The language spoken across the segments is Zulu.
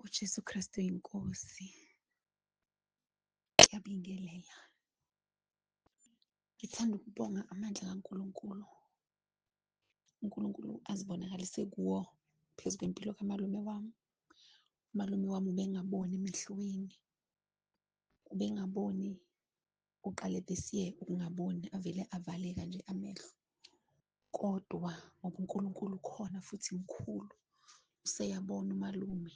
uJesu Kristu inkosi. Ngiyabingelela. Ngithanda ukubonga amandla kaNkulunkulu. uNkulunkulu azibonakalise kuwo phezu kwempilo kamalume wami. Umalume wami ubengaboni emehlweni, ubengaboni, uqale this year ukungaboni, avele avaleka nje amehlo. Kodwa ngoba uNkulunkulu khona futhi mkhulu, useyabona umalume,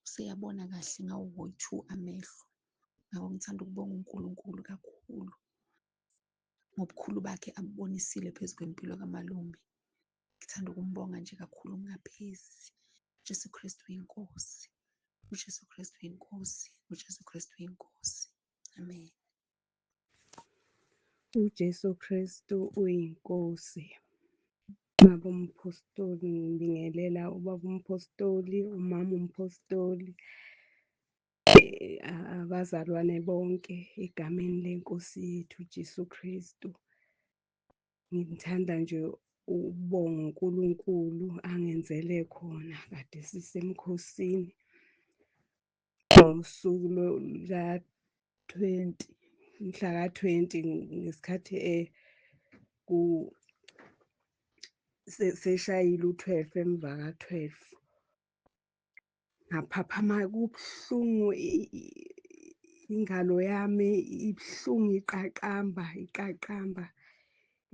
useyabona kahle ngawo-2 amehlo. Ngakho ngithanda ukubonga uNkulunkulu kakhulu ngobukhulu bakhe abubonisile phezu kwempilo kamalume. Ngithanda ukumbonga nje kakhulu kungaphezi. uJesu Kristu inkosi, uJesu Kristu inkosi, uJesu Kristu inkosi. Amen. uJesu Kristu uyinkosi. Baba umpostoli, ngibingelela ubaba umpostoli, umama umpostoli, abazalwane bonke egameni lenkosi yethu uJesu Kristu. Ngithanda nje ukubonga uNkulunkulu angenzele khona kade sisemkhosini ngosuku la 20, mhla ka-20 ngesikhathi seshayile u-12 emva ka-12. Ngaphaphama kubuhlungu, ingalo yami ibuhlungu,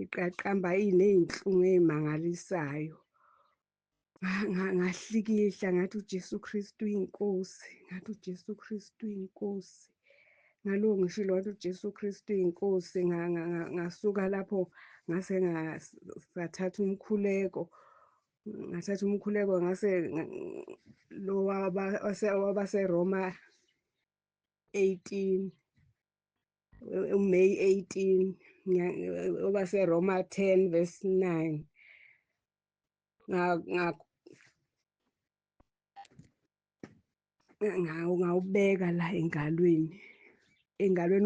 iqaqamba iney'nhlungu ey'mangalisayo. Ngahlikihla ngathi uJesu Kristu inkosi, uJesu Kristu inkosi. Ngalowo ngishilo wathi uJesu Kristu inkosi, ngasuka lapho ngase ngathatha umkhuleko. Ngase lo wabaseRoma 18, uMeyi 18, wabaseRoma 10 verse 9. Ngawubeka la engalweni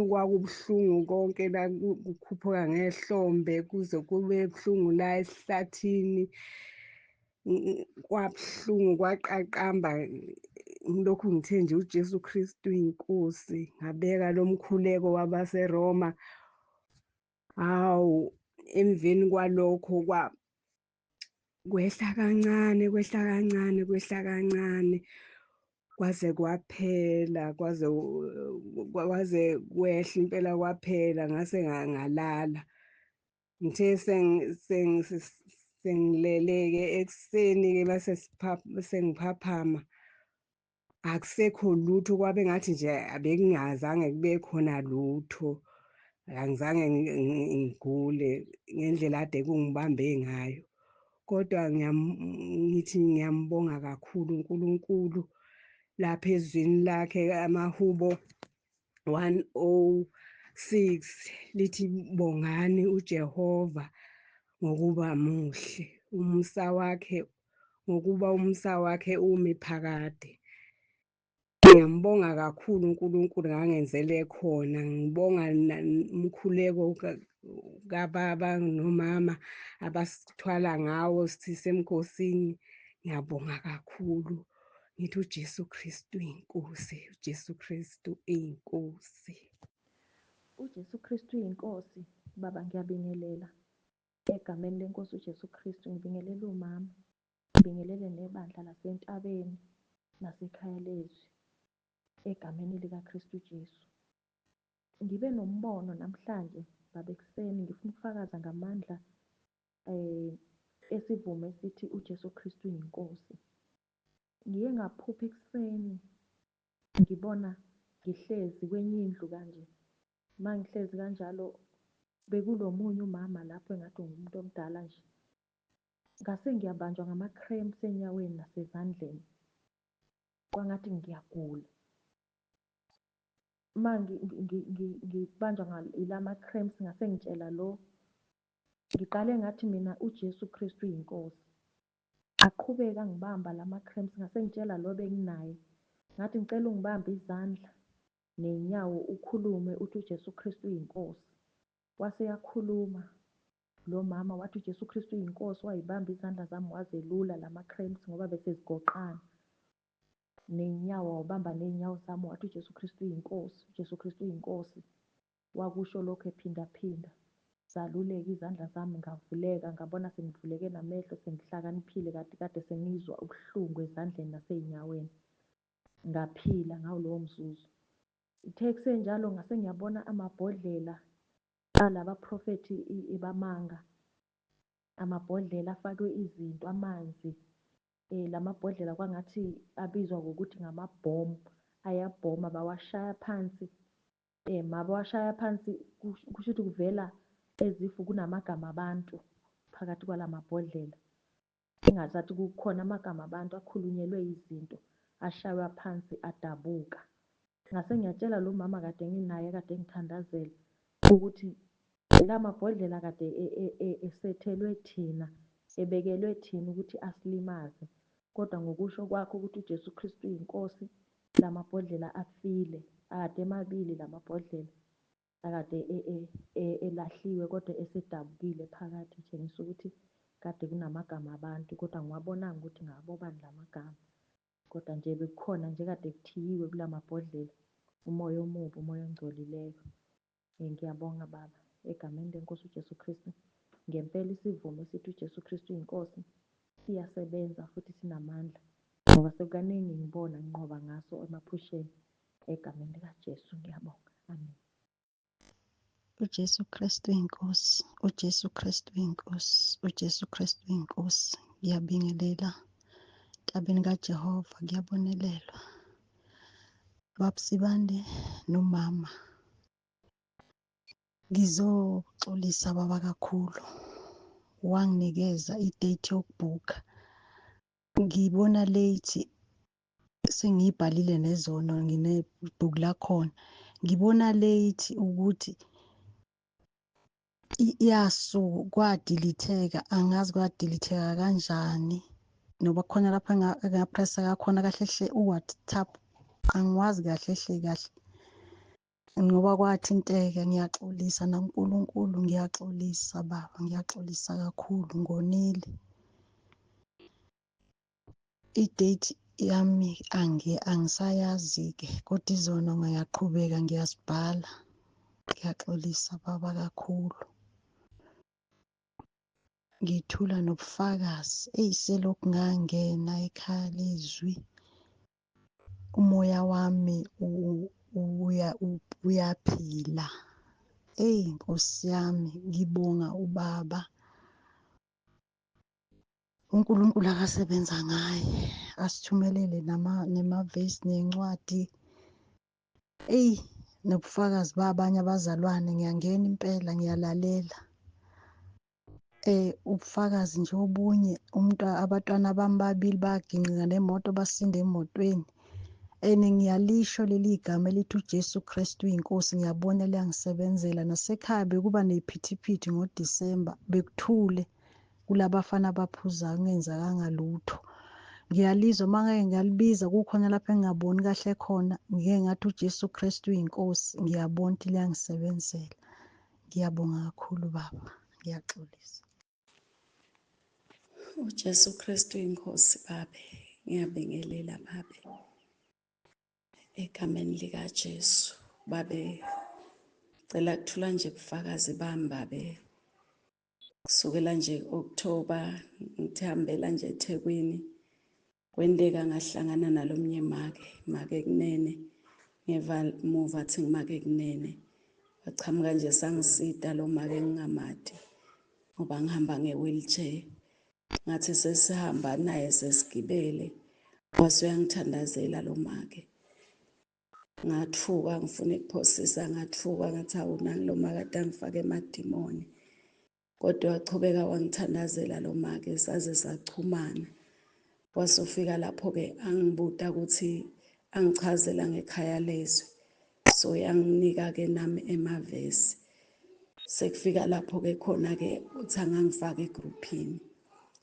kwakubuhlungu konke la, kukhuphuka ngehlombe kuze kube buhlungu la esihlathini. Kwabuhlungu, kwaqaqamba. Ngilokhu ngithe nje uJesu Kristu inkosi. Ngabeka lo mkhuleko wabaseRoma. Hawu, emveni kwalokho kwehla kancane kwaze kwaphela, kwaze kwehla impela kwaphela. Ngase ngalala, ngithe sengilele-ke ekuseni-ke base sengiphaphama, akusekho lutho. Kwabe ngathi nje abekungazange kube khona lutho. Angizange ngigule ngendlela ade kungibambe ngayo. Kodwa ngithi ngiyambonga kakhulu uNkulunkulu lapha ezwini lakhe. Amahubo 106 lithi bongani uJehova ngokuba muhle, ngokuba umusa wakhe umi phakade. Ngiyambonga kakhulu uNkulunkulu ngangenzele khona. Ngibonga umkhuleko kababa nomama abasithwala ngawo sisemkhosini. Ngiyabonga kakhulu. Ngithi uJesu Kristu inkosi, uJesu Kristu inkosi. uJesu Kristu inkosi. Baba, ngiyabingelela egameni lenkosi uJesu Kristu. Ngibingelela umama, ngibingelele nebandla laseNtabeni nasekhaya lezwi egameni likaKristu Jesu. Ngibe nombono namhlanje baba ekuseni, ngifuna ukufakaza ngamandla esivume sithi uJesu Kristu inkosi. Ngiye ngaphupha ekuseni, ngibona ngihlezi kwenye indlu kanje. Uma ngihlezi kanjalo, bekulomunye umama lapho engathi ngumuntu omdala nje. Ngase ngiyabanjwa ngama-cramps enyaweni nasezandleni, kwangathi ngiyagula. Uma ngibanjwa ngilama-cramps, ngase ngitshela lo, ngiqale ngathi mina uJesu Kristu inkosi. Aqhubeka angibamba lama-cramps, ngase ngitshela lo benginaye, ngathi ngicela ungibambe izandla ney'nyawo ukhulume uthi uJesu Kristu inkosi. Wase yakhuluma lo mama wathi uJesu Kristu inkosi, wayibamba izandla zami wazelula lama-cramps ngoba bese zigoqana. ney'nyawo, wawubamba ney'nyawo zami wathi uJesu Kristu uyinkosi, uJesu Kristu uyinkosi. Wakusho lokhu ephindaphinda. Zaluleka izandla zami, ngavuleka, ngabona sengivuleke namehlo, sengihlakaniphile, kade sengizwa ubuhlungu ezandleni nasey'nyaweni. Ngaphila ngawo lowo mzuzu. Ithe kusenjalo ngase ngiyabona amabhodlela alaba prophethi bamanga. Amabhodlela afakwe izinto, amanzi. Lamabhodlela kwangathi abizwa ngokuthi ngamabhomu, ayabhoma, bawashaya phansi. Mabawashaya phansi kusho ukuthi kuvela ezifu kunamagama abantu phakathi kwala mabhodlela. Engazathi kukhona amagama abantu akhulunyelwe izinto, ashaywa phansi, adabuka. Ngase ngiyatshela lo mama kade nginaye, kade ngithandazela ukuthi la mabhodlela kade esethelwe thina, ebekelwe thina ukuthi asilimaze. Kodwa ngokusho kwakho ukuthi uJesu Kristu uyinkosi, la mabhodlela afile. Akade emabili la mabhodlela, akade elahliwe kodwa esedabukile phakathi, etshengisa ukuthi kade kunamagama abantu, kodwa ngiwabonanga ukuthi ngabobani la magama. Kodwa nje bekukhona nje kade kuthiyiwe kula mabhodlela, umoya omubi, umoya ongcolileyo. Ngiyabonga Baba, egameni leNkosi uJesu Kristu. Ngempela isivumo esithi uJesu Kristu uyinkosi siyasebenza futhi sinamandla, ngoba sekukaningi ngibona nginqoba ngaso emaphusheni. Egameni likaJesu ngiyabonga, amen. uJesu Kristu uyinkosi, uJesu Kristu uyinkosi, uJesu Kristu uyinkosi. Ngiyabingelela entabeni kaJehova, ngiyabonelelwa. Baba Sibande nomama, ngizoxolisa baba kakhulu. Wanginikeza idate yokubhukha, ngibona late, sengiyibhalile nezono, nginebhuku lakhona. Ngibona late ukuthi kwadilitheka, angazi kwadilitheka kanjani, noba khona lapha ngapressa kakhona kahle hle uWhatsApp, angiwazi kahle hle kahle. Ngoba kwathinteka, ngiyaxolisa nakuNkulunkulu, ngiyaxolisa baba, ngiyaxolisa kakhulu, ngonile. I-date yami angisayazi-ke, kodwa izono ngiyaqhubeka ngiyazibhala. Ngiyaxolisa baba kakhulu. Ngithula nobufakazi, selokhu ngangena ekhaya lezwi, umoya wami uyaphila. Nkosi yami, ngibonga ubaba. uNkulunkulu akasebenza ngaye, asithumelele nemavesi nencwadi. Nobufakazi babanye abazalwane, ngiyangena impela, ngiyalalela. Ubufakazi nje obunye, abatwana bami babili baginqika nemoto, basinda emotweni. Ngiyalisho leli gama elithi uJesu Kristu uyinkosi, ngiyabona liyangisebenzela. Nasekhaya bekuba nephithiphithi ngoDisemba, bekuthule kulabafana abaphuzayo, kungenzekanga lutho. Ngiyalizwa uma ngeke ngalibiza, kukhona lapho engingaboni kahle khona, ngike ngathi uJesu Kristu uyinkosi, ngiyabona ukuthi liyangisebenzela. Ngiyabonga kakhulu baba, ngiyaxolisa. uJesu Kristu uyinkosi babe, ngiyabingelela babe, egameni likaJesu. Babe, cela kuthula nje ubufakazi bami babe, kusukela nje October ngithambela nje eThekwini, kwenteka ngahlangana nalomnye make kunene, ngeva muva athi ngimake kunene, wachamuka nje sangisida lo make ngingamadi ngoba ngihamba nge-wheelchair. Ngathi sesihamba naye sesigibele, wasuyangithandazela lo make. Ngathuka ngifuna ukuphosisa, ngathuka ngathi hawu nani lo make ade angifake emadimoni. Kodwa wachubeka wangithandazela lo make, saze sachumana. Wasufika lapho-ke angibuda ukuthi angichazela ngekhaya lezwi. So yanginika-ke nami emavesi. Sekufika lapho-ke khona-ke uthi angangifaka egruphini.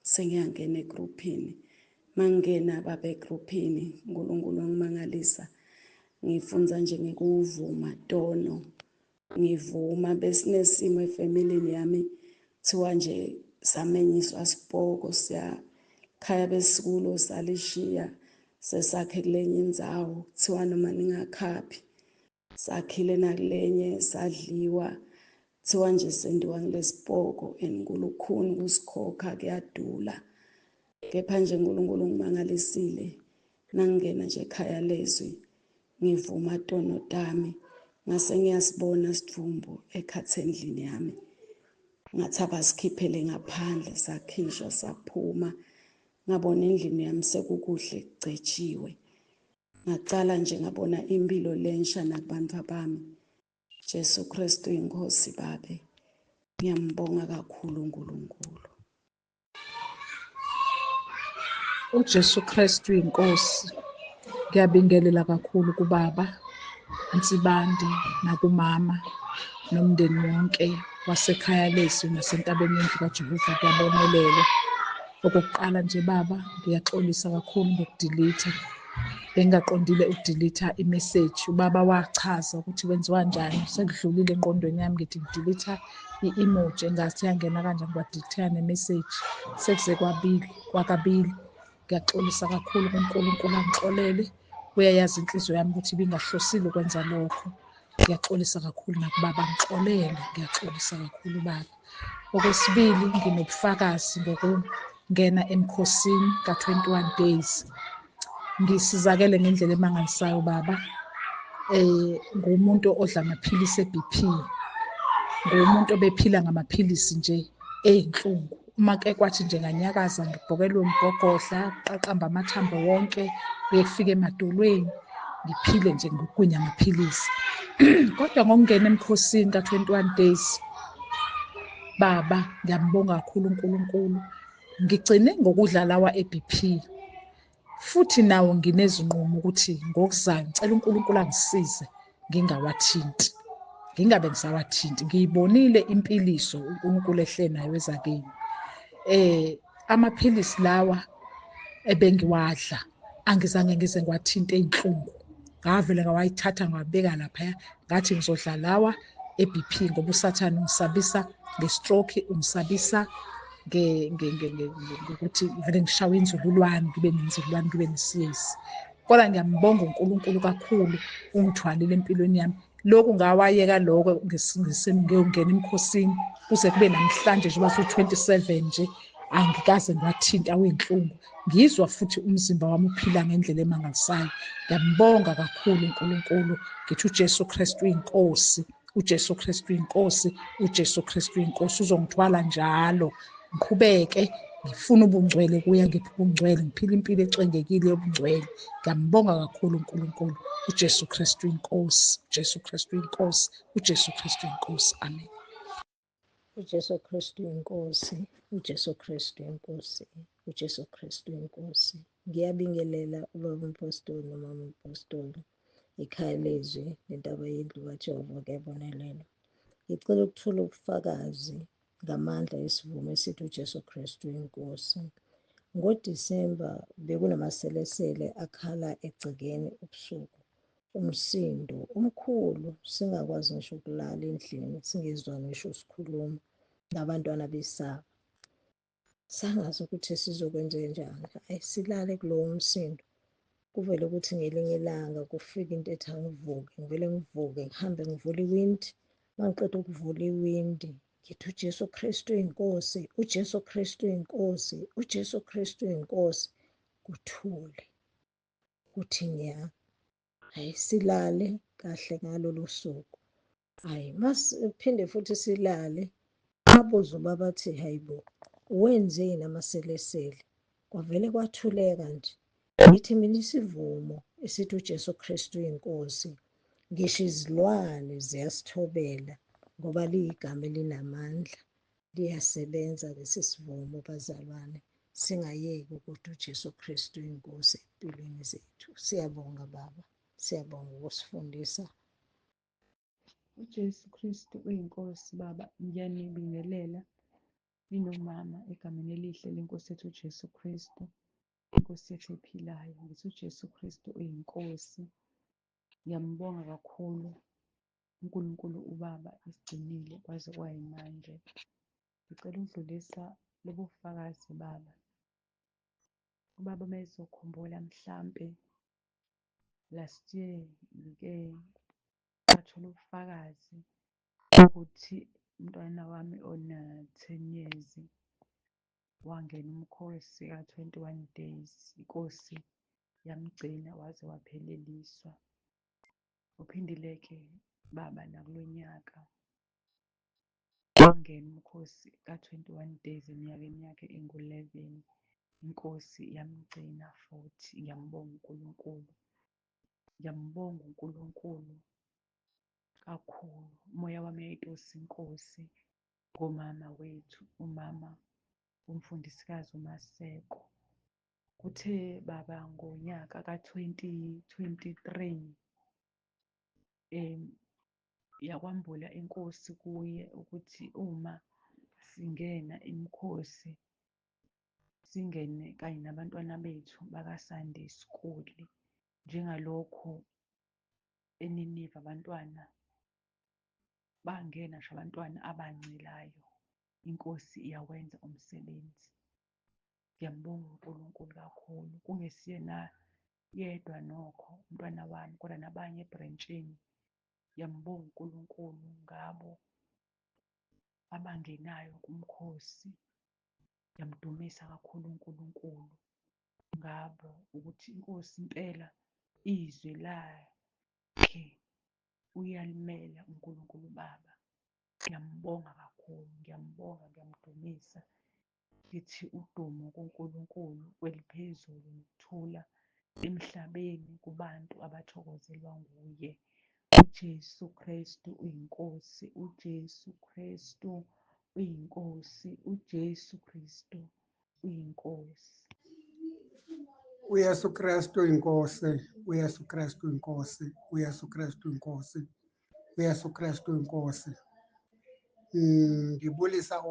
Sengiyangena egruphini. Mangingena babe egruphini, uNkulunkulu wangimangalisa. Ngifunza nje ngikuvuma tono. Ngivuma besinesimo efamilini yami kuthiwa nje samenyiswa sipoko, siyakhaya besikulo salishiya sesakhe kulenye indzawo kuthiwa noma ningakhaphi, sakhile nakulenye sadliwa, kuthiwa nje sendiwa ngilesibhoko and nkulukhuni kusikhokha kuyadula. Kepha nje uNkulunkulu ngimangalisile, nangingena nje ekhaya lezwi ngivuma tono tami, ngase ngiyasibona sidumbu ekhathe endlini yami, ngathi abasikhiphele ngaphandle, sakhishwa saphuma, ngabona endlini yami sekukuhle kugcetshiwe. Ngacala nje ngabona impilo lensha nakubantu bami. Jesu Kristu inkosi babe, ngiyambonga kakhulu uNkulunkulu. uJesu Kristu inkosi. Ngiyabingelela kakhulu kubaba uNsibandi nakumama nomndeni wonke wasekhaya lezwi nasentabeni yendlu kaJehova. Kuyabonelela. Okokuqala nje baba, ngiyaxolisa kakhulu ngokudilitha. Bengingaqondile ukudilitha imeseji. Ubaba wachaza ukuthi kwenziwa kanjani, sekudlulile engqondweni yami, ngithi ngidilitha i-emoji engathi yangena kanjani, kwadilitheka nemeseji. Sekuze kwakabili. Ngiyaxolisa kakhulu kuNkulunkulu angixolele. Uyayazi inhliziyo yami ukuthi ibingahlosile ukwenza lokho. Ngiyaxolisa kakhulu nakubaba, ngixolele. Ngiyaxolisa kakhulu baba. Okwesibili, nginobufakazi ngokungena emkhosini ka-21 days. Ngisizakele ngendlela emangalisayo baba. Ngumuntu odla amaphilisi e-BP. Ngumuntu obephila ngamaphilisi nje ey'nhlungu. Uma-ke kwathi nje nganyakaza ngibhokelwe umgogodla, qaqamba amathambo wonke, kuye kufike emadolweni, ngiphile nje ngokugwinya amaphilisi. Kodwa ngokungena emkhosini ka-21 days, baba, ngiyambonga kakhulu uNkulunkulu. Ngigcine ngokudla lawa e-BP, futhi nawo nginezinqumo ukuthi ngokuzayo ngicela uNkulunkulu angisize ngingawathinti, ngingabe ngisawathinti. Ngiyibonile impiliso uNkulunkulu ehle nayo ezakini. Amaphilisi lawa ebengiwadla angizange ngize ngiwathinte ey'nhlungu. Ngavele ngawayithatha ngawabeka laphaya, ngathi ngizodla lawa e-BP ngoba usathane ungisabisa nge-stroke, ungisabisa ngokuthi vele ngishawe inzululwane, ngibe nenzululwane, ngibe nesiyezi. Kodwa ngiyambonga uNkulunkulu kakhulu ungithwalile empilweni yami. Lokhu ngawayeka lokho ngiyongena emkhosini kuze kube namhlanje njengoba su-27 nje, angikaze ngiwathinte awey'nhlungu. Ngizwa futhi umzimba wami uphila ngendlela emangalisayo. Ngiyambonga kakhulu uNkulunkulu. Ngithi uJesu Kristu inkosi, uJesu Kristu inkosi, uJesu Kristu inkosi. Uzongithwala njalo, ngiqhubeke ngifuna ubungcwele kuye, ngiphe ubungcwele, ngiphile impilo ecwengekile yobungcwele. Ngiyambonga kakhulu uNkulunkulu. uJesu Kristu inkosi, uJesu Kristu inkosi, uJesu Kristu inkosi. Amen. uJesu Kristu inkosi, uJesu Kristu inkosi, uJesu Kristu inkosi. Ngiyabingelela ubaba umpostoli nomama umpostoli, ikhaya lezwi nentaba yendlu kaJehova. Kuyabonelela. Ngicela ukuthola ubufakazi ngamandla esivumo esithi uJesu Kristu inkosi. NgoDisemba bekunamaselesele akhala egcekeni ubusuku, umsindo omkhulu, singakwazi ngisho ukulala endlini, singezwa ngisho sikhuluma, nabantwana besaba. Sangazi ukuthi sizokwenzenjani. Silale kulowo msindo. Kuvele ukuthi ngelinye ilanga kufika into ethi angivuke, ngivele ngivuke ngihambe ngivule iwindi. Uma ngiqeda ukuvula iwindi, ngithi uJesu Kristu inkosi, uJesu Kristu inkosi, uJesu Kristu inkosi. Kuthule, kuthi nya. Silale kahle ngalolu suku. Masiphinde futhi silale, babuza ubaba bathi, hayibo, wenzeni amaselesele? Kwavele kwathuleka nje. Ngithi mina isivumo esithi uJesu Kristu inkosi, ngisho izilwane ziyasithobela ngoba liyigama elinamandla, liyasebenza lesi sivumo bazalwane. Singayeki ukuthi uJesu Kristu inkosi empilweni zethu. Siyabonga baba, siyabonga ukusifundisa. uJesu Kristu uyinkosi baba. Ngiyanibingelela ninomama egameni elihle leNkosi yethu uJesu Kristu, inkosi yethu ephilayo. Ngithi uJesu Kristu uyinkosi. Ngiyambonga kakhulu uNkulunkulu ubaba esigcinile kwaze kwayimanje. Ngicela ukudlulisa lobu bufakazi baba ubaba mayezokhumbula mhlampe last year ngike ngathola ubufakazi ukuthi umntwana wami ona-10 years wangena umkhosi ka-21 days. Inkosi yamgcina waze wapheleliswa. Uphindile-ke baba nakulo nyaka wangena umkhosi ka-21 days eminyakeni yakhe engu-11. Inkosi yamgcina futhi. Ngiyambonga uNkulunkulu, ngiyambonga uNkulunkulu kakhulu. Umoya wami uyayitosa inkosi ngomama wethu, umama umfundisikazi uMaseko. Kuthe baba ngonyaka ka-2023 yakwambula inkosi kuye ukuthi uma singena imikhosi singene kanye nabantwana bethu baka-Sunday School. Njengalokhu eNineve abantwana bangena ngisho abantwana abancilayo, inkosi iyawenza umsebenzi. Ngiyambonga uNkulunkulu kakhulu. Kungesiyena yedwa nokho umntwana wami, kodwa nabanye ebrentshini. Ngiyambonga uNkulunkulu ngabo abangenayo kumkhosi. Ngiyamdumisa kakhulu uNkulunkulu ngabo ukuthi inkosi impela izwi lakhe uyalimela uNkulunkulu Baba. Ngiyambonga kakhulu, ngiyambonga, ngiyamdumisa. Ngithi udumo kuNkulunkulu kweliphezulu nokuthula emhlabeni kubantu abathokozelwa nguye. uJesu Kristu uyinkosi, uJesu Kristu uyinkosi, uJesu Kristu uyinkosi. uYesu Kristu inkosi, uYesu Kristu inkosi, uYesu Kristu inkosi, uYesu Kristu inkosi. Ngibulisa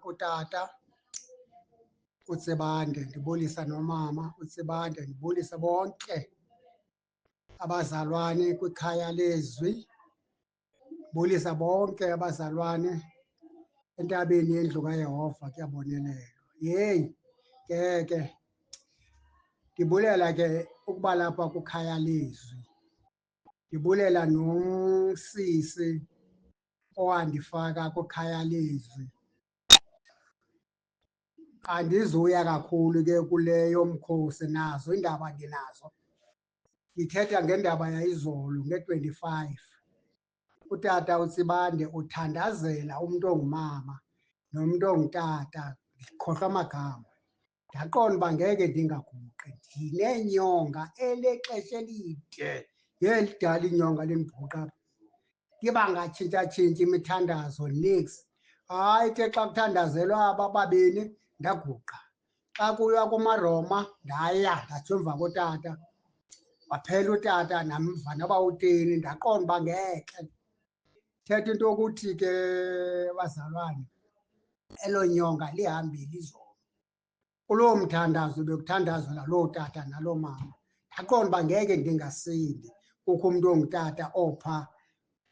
utata uTsebande, ndibulisa nomama uTsebande, ndibulisa bonke abazalwane kwikhaya lezwi, ndibulisa bonke abazalwane entabeni yendlu kaYehova kuyabonelelwa. Yeyi ke ndibulela ke ukuba lapha kukhaya lezwi. Ndibulela nosisi owandifaka kukhaya lezwi. Andizuya kakhulu ke kuleyo mkhosi, nazo iindaba ndinazo. Ndithetha ngendaba yayizolo nge-25. Utata uTsibande uthandazela umntu ongumama nomntu ongutata, ndikhohlwa amagama. Ndaqonda uba ngeke ndingaguqi, ndineenyonga elexesha elide. Yelidala inyonga lindibhuqa apha. Iba ngatshintshatshintshi imithandazo nix. Hayi ke xa kuthandazelwa aba babini ndaguqa. Xa kuyiwa kumaRoma ndaya ndatsho emva kotata. Waphela utata namva noba uteni, ndaqonda uba ngeke. Thetha into yokuthi ke bazalwane, elo nyonga lihambile izolo. Kuloo mthandazo bekuthandazwa naloo tata naloo mama. Ndaqonda uba ngeke ndingasindi, kukho umntu ongutata opha.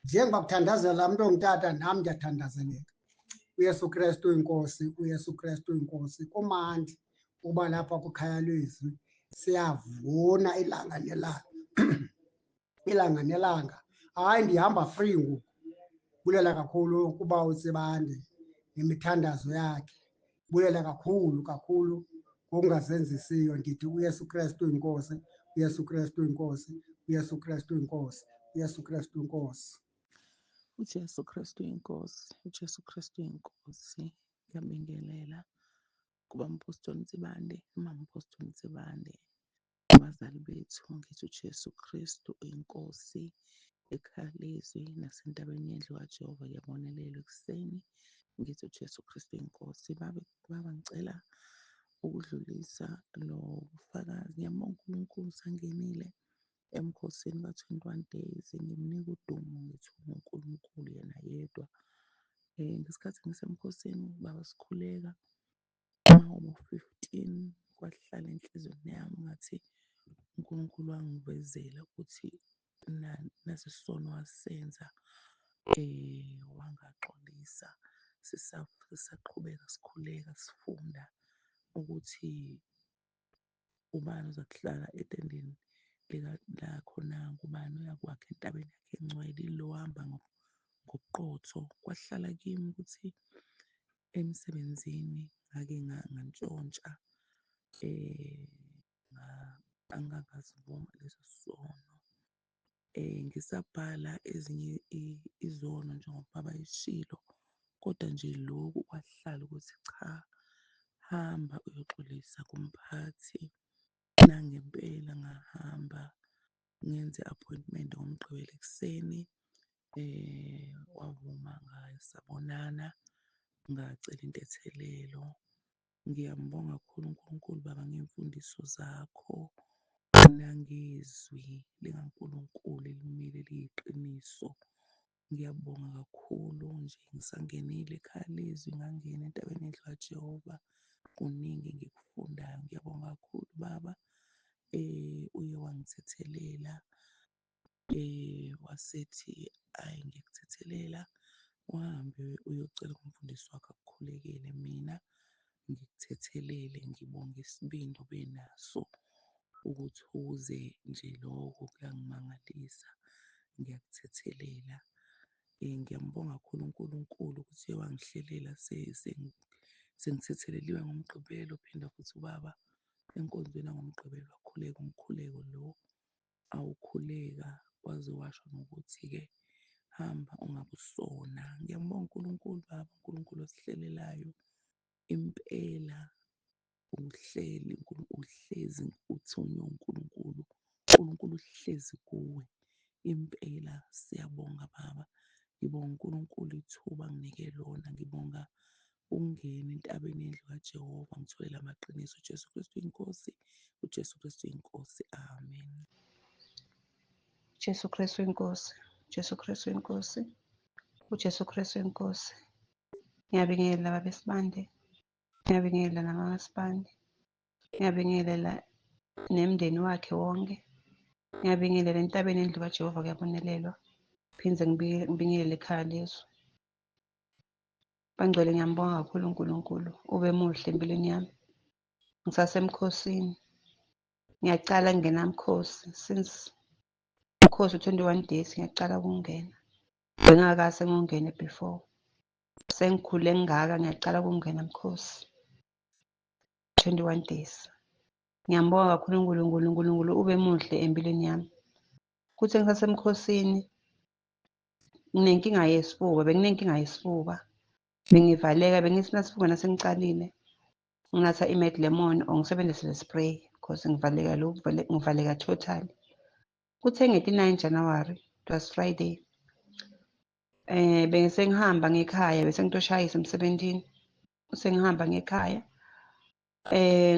Njengoba kuthandazela umntu ongutata nam ndiyathandazeleka. uYesu Kristu inkosi, uYesu Kristu inkosi. Kumandi ukuba lapha kwikhaya lezwi siyavuna ilanga nelanga. Ilanga nelanga. Hayi ndihamba free ngoku. Bulela kakhulu kuba uTsibande nemithandazo yakhe. Bulela kakhulu kakhulu ngokungazenzisiyo. Ndithi uYesu Kristu inkosi, uYesu Kristu inkosi, uYesu Kristu inkosi, uYesu Kristu inkosi. uJesu Kristu inkosi, uJesu Kristu inkosi. Ngiyabingelela kuba Mpostoli Ntsibande, umama Mpostoli Ntsibande, abazali bethu. Ngithi uJesu Kristu inkosi ekhaya lezwi nasentabeni yendlu kaJehova kuyabonelela ekuseni. Ngithi uJesu Kristu inkosi. Baba ngicela ukudlulisa lo bufakazi. Ngiyambonga uNkulunkulu sangenile emkhosini ka-21 days. Ngimnika udumo, ngithi uNkulunkulu yena yedwa. Ngesikhathi ngisemkhosini baba sikhuleka u-15 kwahlala enhliziyweni yami ngathi uNkulunkulu wangivezela ukuthi nasi isono wasenza wangaxolisa. Sisaqhubeka sikhuleka sifunda ukuthi ubani uzakuhlala etendeni lakho na, ubani uyakwakha entabeni yakhe engcwele, ilo hamba ngobuqotho. Kwahlala kimi ukuthi emsebenzini ngake ngantshontsha, angangazibona leso sono. Ngisabhala ezinye izono njengoba bayishilo, kodwa nje lokhu kwahlala ukuthi cha, hamba uyoxolisa kumphathi. Nangempela ngahamba ngenze appointment ngoMgqibelo ekuseni, wavuma sabonana, ngacela intethelelo. Ngiyambonga kakhulu uNkulunkulu Baba ngey'mfundiso zakho nangezwi likaNkulunkulu elimile liyiqiniso. Ngiyabonga kakhulu nje ngisangenile ekhaya lezwi, ngangena entabeni endlu kaJehova. Kuningi engikufundayo. Ngiyabonga kakhulu Baba. Uye wangithethelela, wasethi ayi ngikuthethelela, uhambe uyocela kumfundisi wakho akukhulekele, mina ngikuthethelele. Ngibonga isibindi obenaso ukuthi uze nje lokho kuyangimangalisa. Ngiyakuthethelela. Ngiyambonga kakhulu uNkulunkulu ukuthi uye wangihlelela sengithetheleliwe ngoMgqibelo. Phinda futhi ubaba enkonzweni yangoMgqibelo wakhuleka umkhuleko lo awukhuleka waze washo nokuthi-ke hamba ungabusona. Ngiyambonga uNkulunkulu Baba, uNkulunkulu osihlelelayo impela. Uhlezi uthunywe uNkulunkulu, uNkulunkulu uhlezi kuwe impela. Siyabonga Baba. Ngibonga uNkulunkulu ithuba nginike lona. Ngibonga ungene entabeni endlu kaJehova ngitholela amaqiniso. uJesu Kristu inkosi, uJesu Kristu inkosi. Amen. Jesu Kristu inkosi, Jesu Kristu inkosi, uJesu Kristu inkosi. Ngiyabingelela babesibande, ngiyabingelela namamasibande, ngiyabingelela nemndeni wakhe wonke, ngiyabingelela entabeni endlu kaJehova kuyabonelelwa. Phinde ngibingelele ekhaya lezwi. Bangcwele ngiyambonga kakhulu uNkulunkulu, ube muhle empilweni yami. Ngisasemkhosini, ngiyacala kungena mkhosi since umkhosi 21 days ngiyacala ukungena. Bengingakaze ngongene before. Sengikhule ngingaka ngiyacala ukungena mkhosi 21 days. Ngiyambonga kakhulu uNkulunkulu, ube muhle empilweni yami. Kuthi ngisasemkhosini nginenkinga yesifuba, benginenkinga yesifuba. Bengivaleka, bengisinasifuba nasengicalile. Nginatha iMed Lemon or ngisebenzise le spray because ngivaleka ngivaleka totally. Kuthe nge-9 January, it was Friday. Bengisengihamba ngekhaya, bese ngitoshayisa emsebenzini. Sengihamba ngekhaya.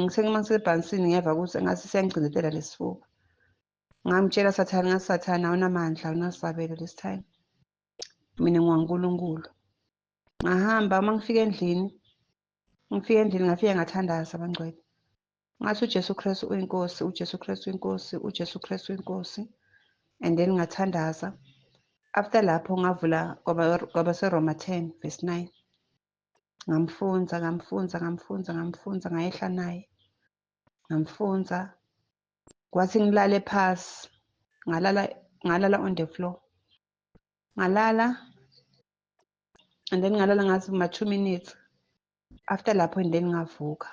Ngisebhansini ngeva ukuthi ngathi siyangicindezela lesifuba. Ngamtshela Sathane, ngathi Sathane awunamandla, awunasabelo this time. Mina ngiwaNkulunkulu. Ngahamba uma ngifika endlini ngafika ngathandaza abangcwele. Ngathi uJesu Kristu uyinkosi, uJesu Kristu uyinkosi, uJesu Kristu uyinkosi. And then ngathandaza. After lapho ngavula kwaba seRoma 10 verse 9. Ngamfunza ngayehla naye. Ngamfunza. Kwathi ngilale phansi, ngalala on the floor. Ngalala and then ngalala ngathi 2 minutes. After lapho and then ngavuka.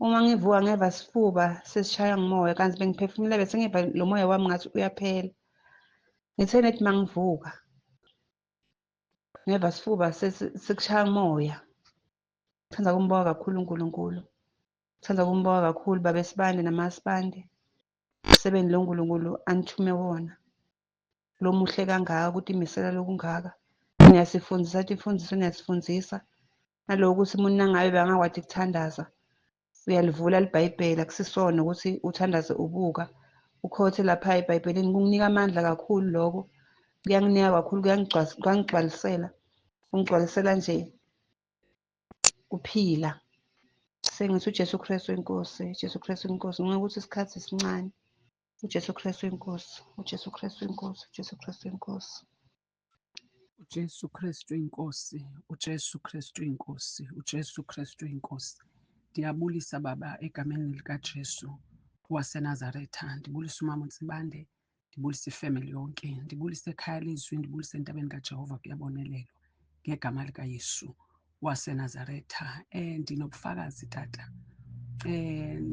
Uma ngivuka ngeva isifuba sesishaya ngimoya kanti bengiphefumula bese ngeva lo moya wami ngathi uyaphela. Ngithe nethi mangivuka ngeva isifuba sekushaya umoya. Ngithanda ukumbonga kakhulu uNkulunkulu. Ngithanda ukumbonga kakhulu babesibande namasibande. Umsebenzi lo uNkulunkulu anithume wona. Lo muhle kangaka ukuthi imisela lokungaka. Ngiyasifundisa athi imfundiso ngiyasifundisa. Naloku ukuthi umuntu nangabe bangakwazi ukuthandaza. Uyalivula iBhayibheli akusisona ukuthi uthandaze ubuka. Ukhothe lapha eBhayibhelini kunginika amandla kakhulu lokho. Kuyanginika kakhulu, kuyangigcwalisela. Ungigcwalisela nje kuphila. Sengithi uJesu Kristu inkosi, Jesu Kristu inkosi. Ngokuthi isikhathi sincane. uJesu Kristu inkosi, uJesu Kristu inkosi, uJesu Kristu inkosi. uJesu Kristu inkosi, uJesu Kristu inkosi, uJesu Kristu inkosi. Ndiyabulisa Baba egameni likaJesu. waseNazaretha, ndibulise umama uNtsibande, ndibulise ifemeli yonke, ndibulise ekhaya lizwi, ndibulise entabeni kaJehova kuyabonelelwa ngegama likaYesu waseNazaretha. Ndinobufakazi tata.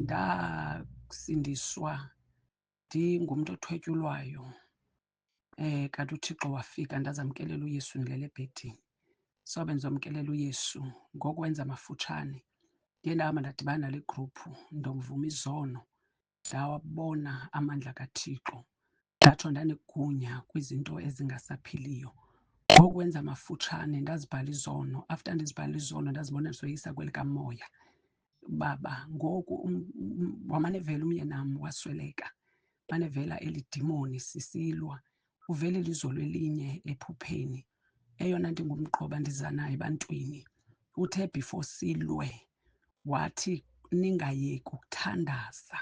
Ndasindiswa ndingumntu othwetyulwayo. Kanti uThixo wafika ndazamkelela uYesu ndilele ebhedini. Sobe ndizomkelela uYesu ngokwenza amafutshane. Ndiye ndahamba ndadibana nale gruphu, ndovuma izono, ndawabona amandla kaThixo, ndatsho ndanegunya kwizinto ezingasaphiliyo. Ngokwenza amafutshane ndazibhala izono. After ndizibhala izono ndazibona ndizoyisa kwelikamoya. Baba, ngoku wamanevela umyenam wasweleka, manevela eli dimoni sisilwa, uvelile izolo elinye ephupheni. Eyona nto ingumqoba ndiza nayo ebantwini, uthe before silwe wathi ningayeki ukuthandaza,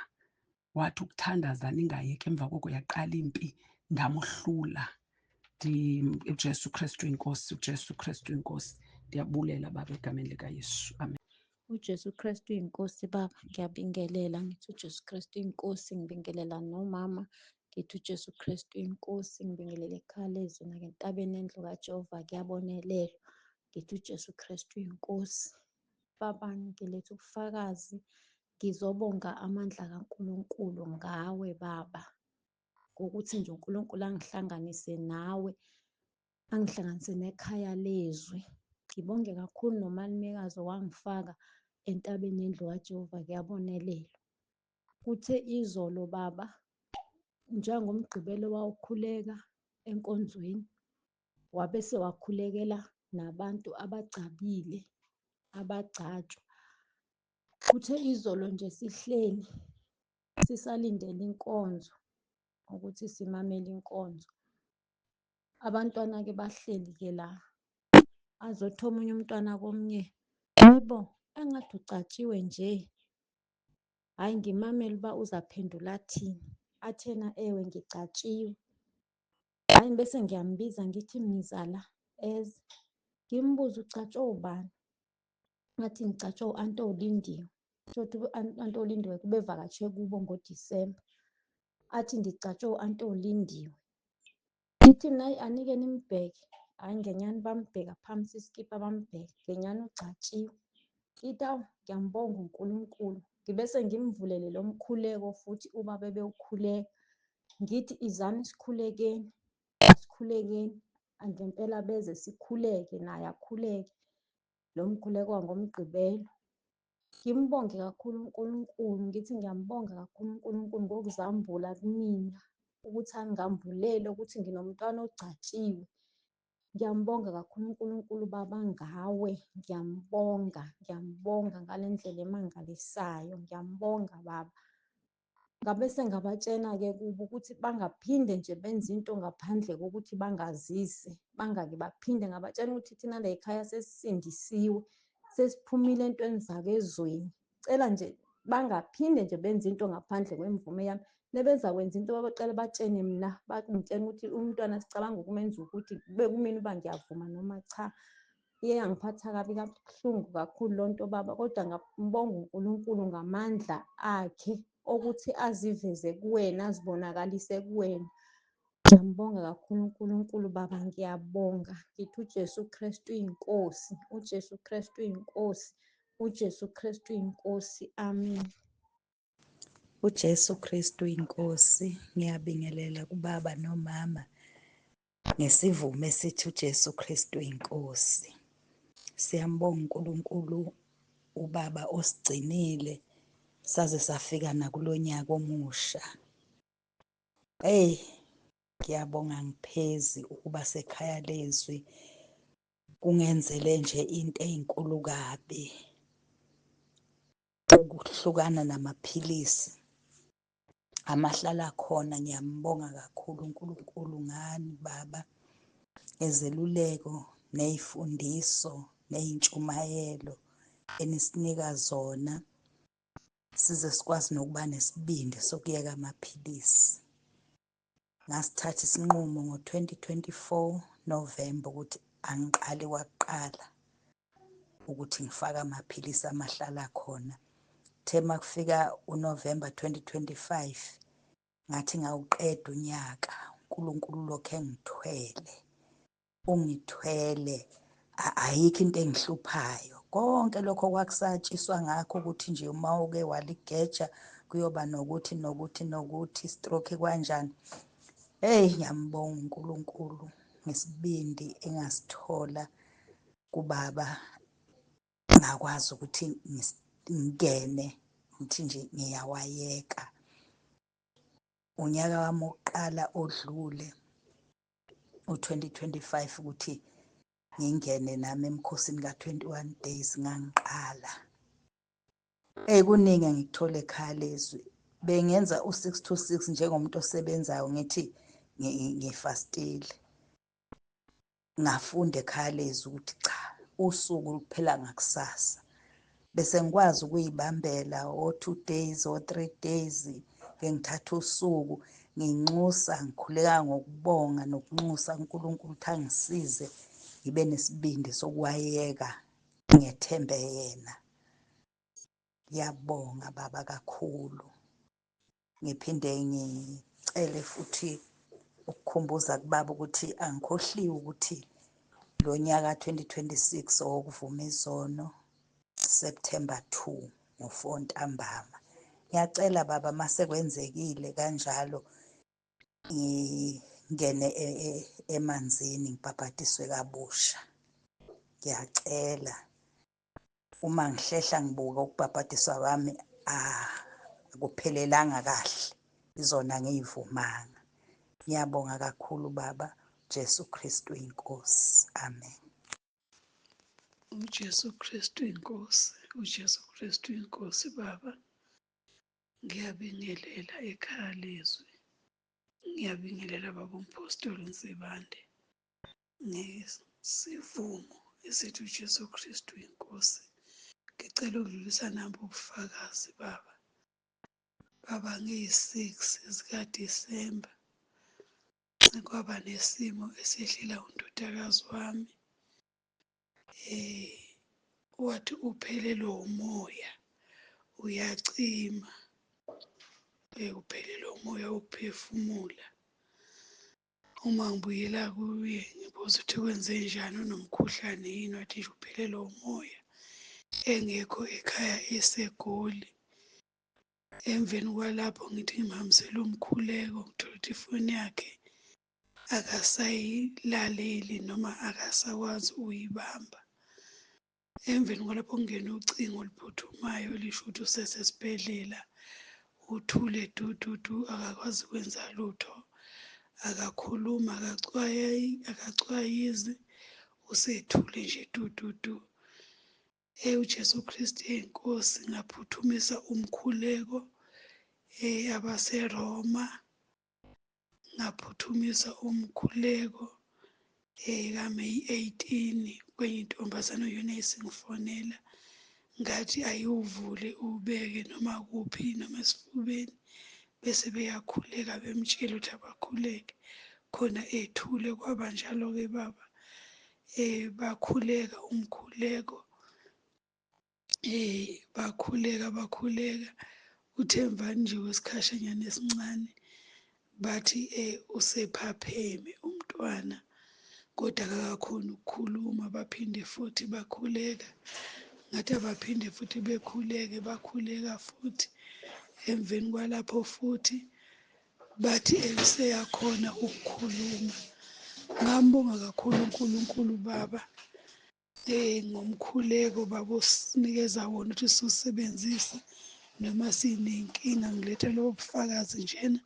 wathi ukuthandaza ningayeki, emva koko yaqala impi, ndamohlula. uJesu Kristu inkosi, uJesu Kristu inkosi. Ndiyabulela baba egameni likaYesu, amen. uJesu Kristu inkosi baba, ngiyabingelela ngithi uJesu Kristu inkosi, ngibingelela nomama ngithi uJesu Kristu inkosi, ngibingelela ekhaya lezwi nakentabeni endlu kaJehova kuyabonelelwa ngithi uJesu Kristu inkosi. Baba, ngiletha ubufakazi, ngizobonga amandla kaNkulunkulu ngawe baba, ngokuthi nje uNkulunkulu angihlanganise nawe, angihlanganise nekhaya lezwi. Ngibonge kakhulu nomalumekazi owangifaka entabeni yendlu kaJehova kuyabonelelwa. Kuthe izolo baba, njengomgqibelo wawukhuleka enkonzweni, wabe sewakhulekela nabantu abacabile, abagcatshwa. Kuthe izolo nje sihleli sisalindele inkonzo ukuthi simamele inkonzo, abantwana-ke bahleli-ke la, azothi omunye umntwana komnye, yebo engathi ucatshiwe nje, hhayi ngimamele uba uzaphendula athini. Athena ewe ngicatshiwe. Hhayi bese ngiyambiza ngithi mnizala eze, ngimbuze ucatshwe ubani? Ngathi ngicatshwe u-Anti Olindiwe. Shothi u-Anti Olindiwe kube vakatshe kubo ngoDisemba. Athi ngicatshwe u-Anti Olindiwe. Ngithi nayi anike nimbheke. Hhayi ngenyani bambheka phamsi isikipha bambheka, ngenyani ucatshiwe. Ngithi awu ngiyambonga uNkulunkulu. Ngibese ngimvulele lo mkhuleko futhi ubaba ebewukhuleka. Ngithi izani sikhulekeni, asikhulekeni, ngempela beze sikhuleke, naye akhuleke lo mkhuleko wangomgqibelo. Ngimbonge kakhulu uNkulunkulu, ngithi ngiyambonga kakhulu uNkulunkulu ngokuzambula kumina, ukuthi angambulele ukuthi nginomntwana ogcatshiwe. Ngiyambonga kakhulu uNkulunkulu baba ngawe, ngiyambonga ngale ndlela emangalisayo, ngiyambonga baba. Ngabe sengabatshena-ke kubo ukuthi bangaphinde nje benze into ngaphandle kokuthi bangazise, bangake baphinde. Ngabatshena ukuthi thina la ekhaya sesisindisiwe, sesiphumile entweni zakezweni. Cela nje bangaphinde nje benze into ngaphandle kwemvume yami. Nebezakwenza into babacela batshene mina, bangitshene ukuthi umntwana sicabanga ukumenza ukuthi kube kumina uba ngiyavuma noma cha. Iyangiphatha kabi kabuhlungu kakhulu loo nto baba, kodwa ngiyambonga uNkulunkulu ngamandla akhe okuthi aziveze kuwena, azibonakalise kuwena. Ngiyambonga kakhulu uNkulunkulu baba, ngiyabonga. Ngithi uJesu Kristu inkosi, uJesu Kristu inkosi, uJesu Kristu inkosi, amen. uJesu Kristu inkosi. Ngiyabingelela kubaba nomama ngesivumo esithi uJesu Kristu inkosi. Siyambonga uNkulunkulu ubaba osigcinile saze safika nakulonyaka omusha. Ngiyabonga ngiphezi ukuba sekhaya lezwi kungenzele nje into ezinkulu kabi, ukuhlukana namaphilisi amahlala khona. Ngiyambonga kakhulu uNkulunkulu ngani baba, ezeluleko nezifundiso nezintshumayelo enisinika zona, size sikwazi nokuba nesibindi sokuyeka amaphilisi. Ngasithatha isinqumo ngo-2024 November ukuthi angiqali kwakuqala ukuthi ngifake amaphilisi amahlala khona. kuthe makufika uNovember 2025 ngathi ngawuqeda unyaka uNkulunkulu lokho ungithwele ayikho into engihluphayo konke lokho kwakusatshiswa ngakho ukuthi nje uma uke waligeja kuyoba nokuthi stroke kanjani. Hey, ngiyambonga uNkulunkulu ngesibindi engasithola kubaba ngakwazi ukuthi ngingene ngithi nje ngiyawayeka. Unyaka wami wokuqala odlule u-2025 ukuthi ngingene nami emkhosini ka-21 days ngangiqala. Kuningi ngikuthole ekhaya lezwi bengenza u-6 to 6 njengomuntu osebenzayo ngithi ngifastile. Ngafunda ekhaya lezwi ukuthi cha usuku luphela ngakusasa bese ngikwazi ukuyibambela o2 days o3 days ngithatha usuku nginxusa ngikhuleka ngokubonga nokunxusa uNkulunkulu ukuthi angisize ngibe nesibindi sokwayeka ngethembe yena. Ngiyabonga baba kakhulu. Ngiphinde ngicele futhi ukukhumbuza kubaba ukuthi angikhohliwe ukuthi lo nyaka 2026 owokuvuma izono September 2 ngo4 ntambama. Ngiyacela baba mase kwenzekile kanjalo ngingene emanzini ngibhabhatiswe kabusha. Ngiyacela uma ngihlehla ngibuka ukubhabhatiswa kwami akuphelelanga kahle izona ngiyivumanga. Ngiyabonga kakhulu baba Jesu Kristu inkosi. Amen. uJesu Kristu inkosi, uJesu Kristu inkosi baba. Ngiyabingelela ekhaya lezwi. Ngiyabingelela baba uMpostoli Nsibande. Ngesivumo esithi uJesu Kristu inkosi. Ngicela ukudlulisa nabo ubufakazi baba. Baba ngiyi-6 zikaDisemba kwaba nesimo esehlela undodakazi wami. Wathi uphelelwe umoya uyacima. Uphelelwe umoya wokuphefumula. Uma ngibuyela kuye ngibuza ukuthi kwenze njani unomkhuhlane yini wathi nje uphelelwe umoya. Engekho ekhaya eseGoli. Emveni kwalapho ngithi ngimhambisela umkhuleko ngithola ukuthi ifoni yakhe akasayilaleli noma akasakwazi ukuyibamba. Emveni kwalapho kungena ucingo oluphuthumayo lisho ukuthi usesesibhedlela uthule dududu akakwazi kwenza lutho akakhuluma akacwayizi usethule nje dududu. uJesu Kristu inkosi ngaphuthumisa umkhuleko abaseRoma ngaphuthumisa umkhuleko kaMeyi 18 kwenye intombazane uEunice ngifonela ngathi ayiwuvule ubeke noma kuphi noma esifubeni bese beyakhuleka bemtshela ukuthi abakhuleke khona ethule kwaba njalo-ke baba. Bakhuleka umkhuleko bakhuleka uthe emvani nje kwesikhashanyana esincane bathi usephapheme umntwana kodwa akakakhoni ukukhuluma. Baphinde futhi bakhuleka ngathi abaphinde futhi bakhuleka futhi. Emveni kwalapho futhi bathi useyakhona ukukhuluma. Ngambonga kakhulu uNkulunkulu baba ngomkhuleko baba osinikeza wona ukuthi siwusebenzise noma sinenkinga. Ngiletha lobo bufakazi njena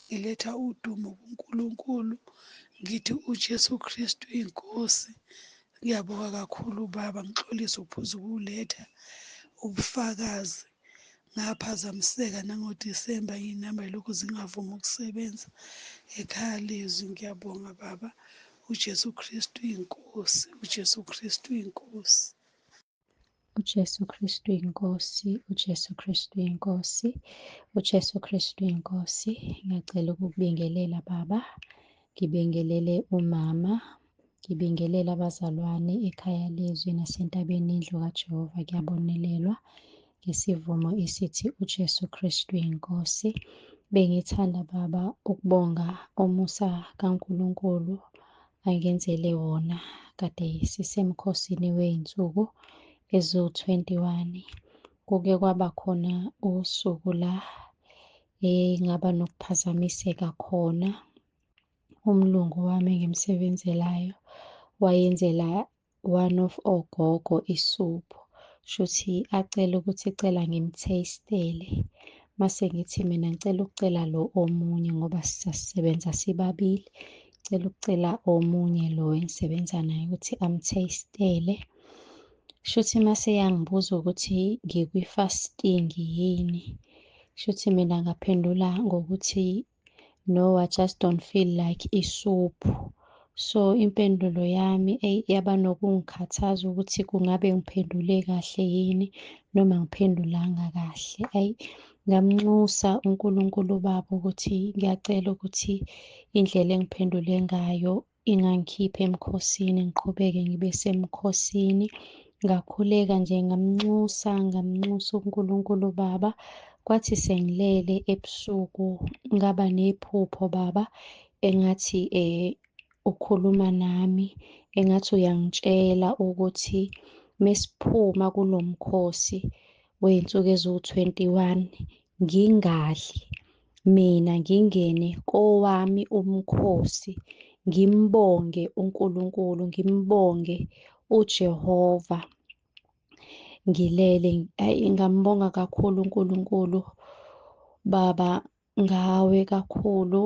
ngiletha udumo kuNkulunkulu ngithi uJesu Kristu inkosi. Ngiyabonga kakhulu baba ngixolisa ukuphuza ukuletha ubufakazi. Ngaphazamiseka nangoDisemba iy'namba yilokhu zingavumi ukusebenza ekhaya lezwi. Ngiyabonga baba uJesu Kristu inkosi, uJesu Kristu inkosi. uJesu Kristu inkosi, uJesu Kristu inkosi, uJesu Kristu inkosi. Ngiyacela ukukubingelela baba, ngibingelele umama, ngibingelele abazalwane ekhaya lezwi nasentabeni indlu kaJehova kuyabonelelwa. ngesivumo esithi uJesu Kristu inkosi. Bengithanda Baba ukubonga umusa kaNkulunkulu angenzele wona kade sisemkhosini wey'nsuku eziwu-21. Kuke kwaba khona usuku la ngaba nokuphazamiseka khona. Umlungu wami engimsebenzelayo wayenzela one of ogogo isuphu. Shuthi acela ukuthi ngimthestele. Mase ngithi mina ngicela ukucela lo omunye ngoba sasisebenza sibabili. Ngicela omunye lo engisebenza naye ukuthi amthestele. Shuthi mase yangibuza ukuthi ngikwi-fasting yini. Shuthi mina ngaphendula ngokuthi no, I just don't feel like isuphu. So impendulo yami yaba nokungikhathaza ukuthi kungabe ngiphendule kahle yini noma ngiphendulanga kahle. Ngamnxusa uNkulunkulu Baba ukuthi ngiyacela ukuthi indlela engiphendule ngayo ingangikhiphi emkhosini, ngiqhubeke ngibe semkhosini. Ngakhuleka nje ngamnxusa uNkulunkulu Baba. Kwathi sengilele ebusuku ngaba nephupho Baba, engathi ukhuluma nami, engathi uyangitshela ukuthi mesiphuma kulo mkhosi wey'nsuku eziwu-21 ngingadli, mina ngingene kowami umkhosi, ngimbonge uNkulunkulu, ngimbonge uJehova. Ngilele ngambonga kakhulu uNkulunkulu Baba ngawe kakhulu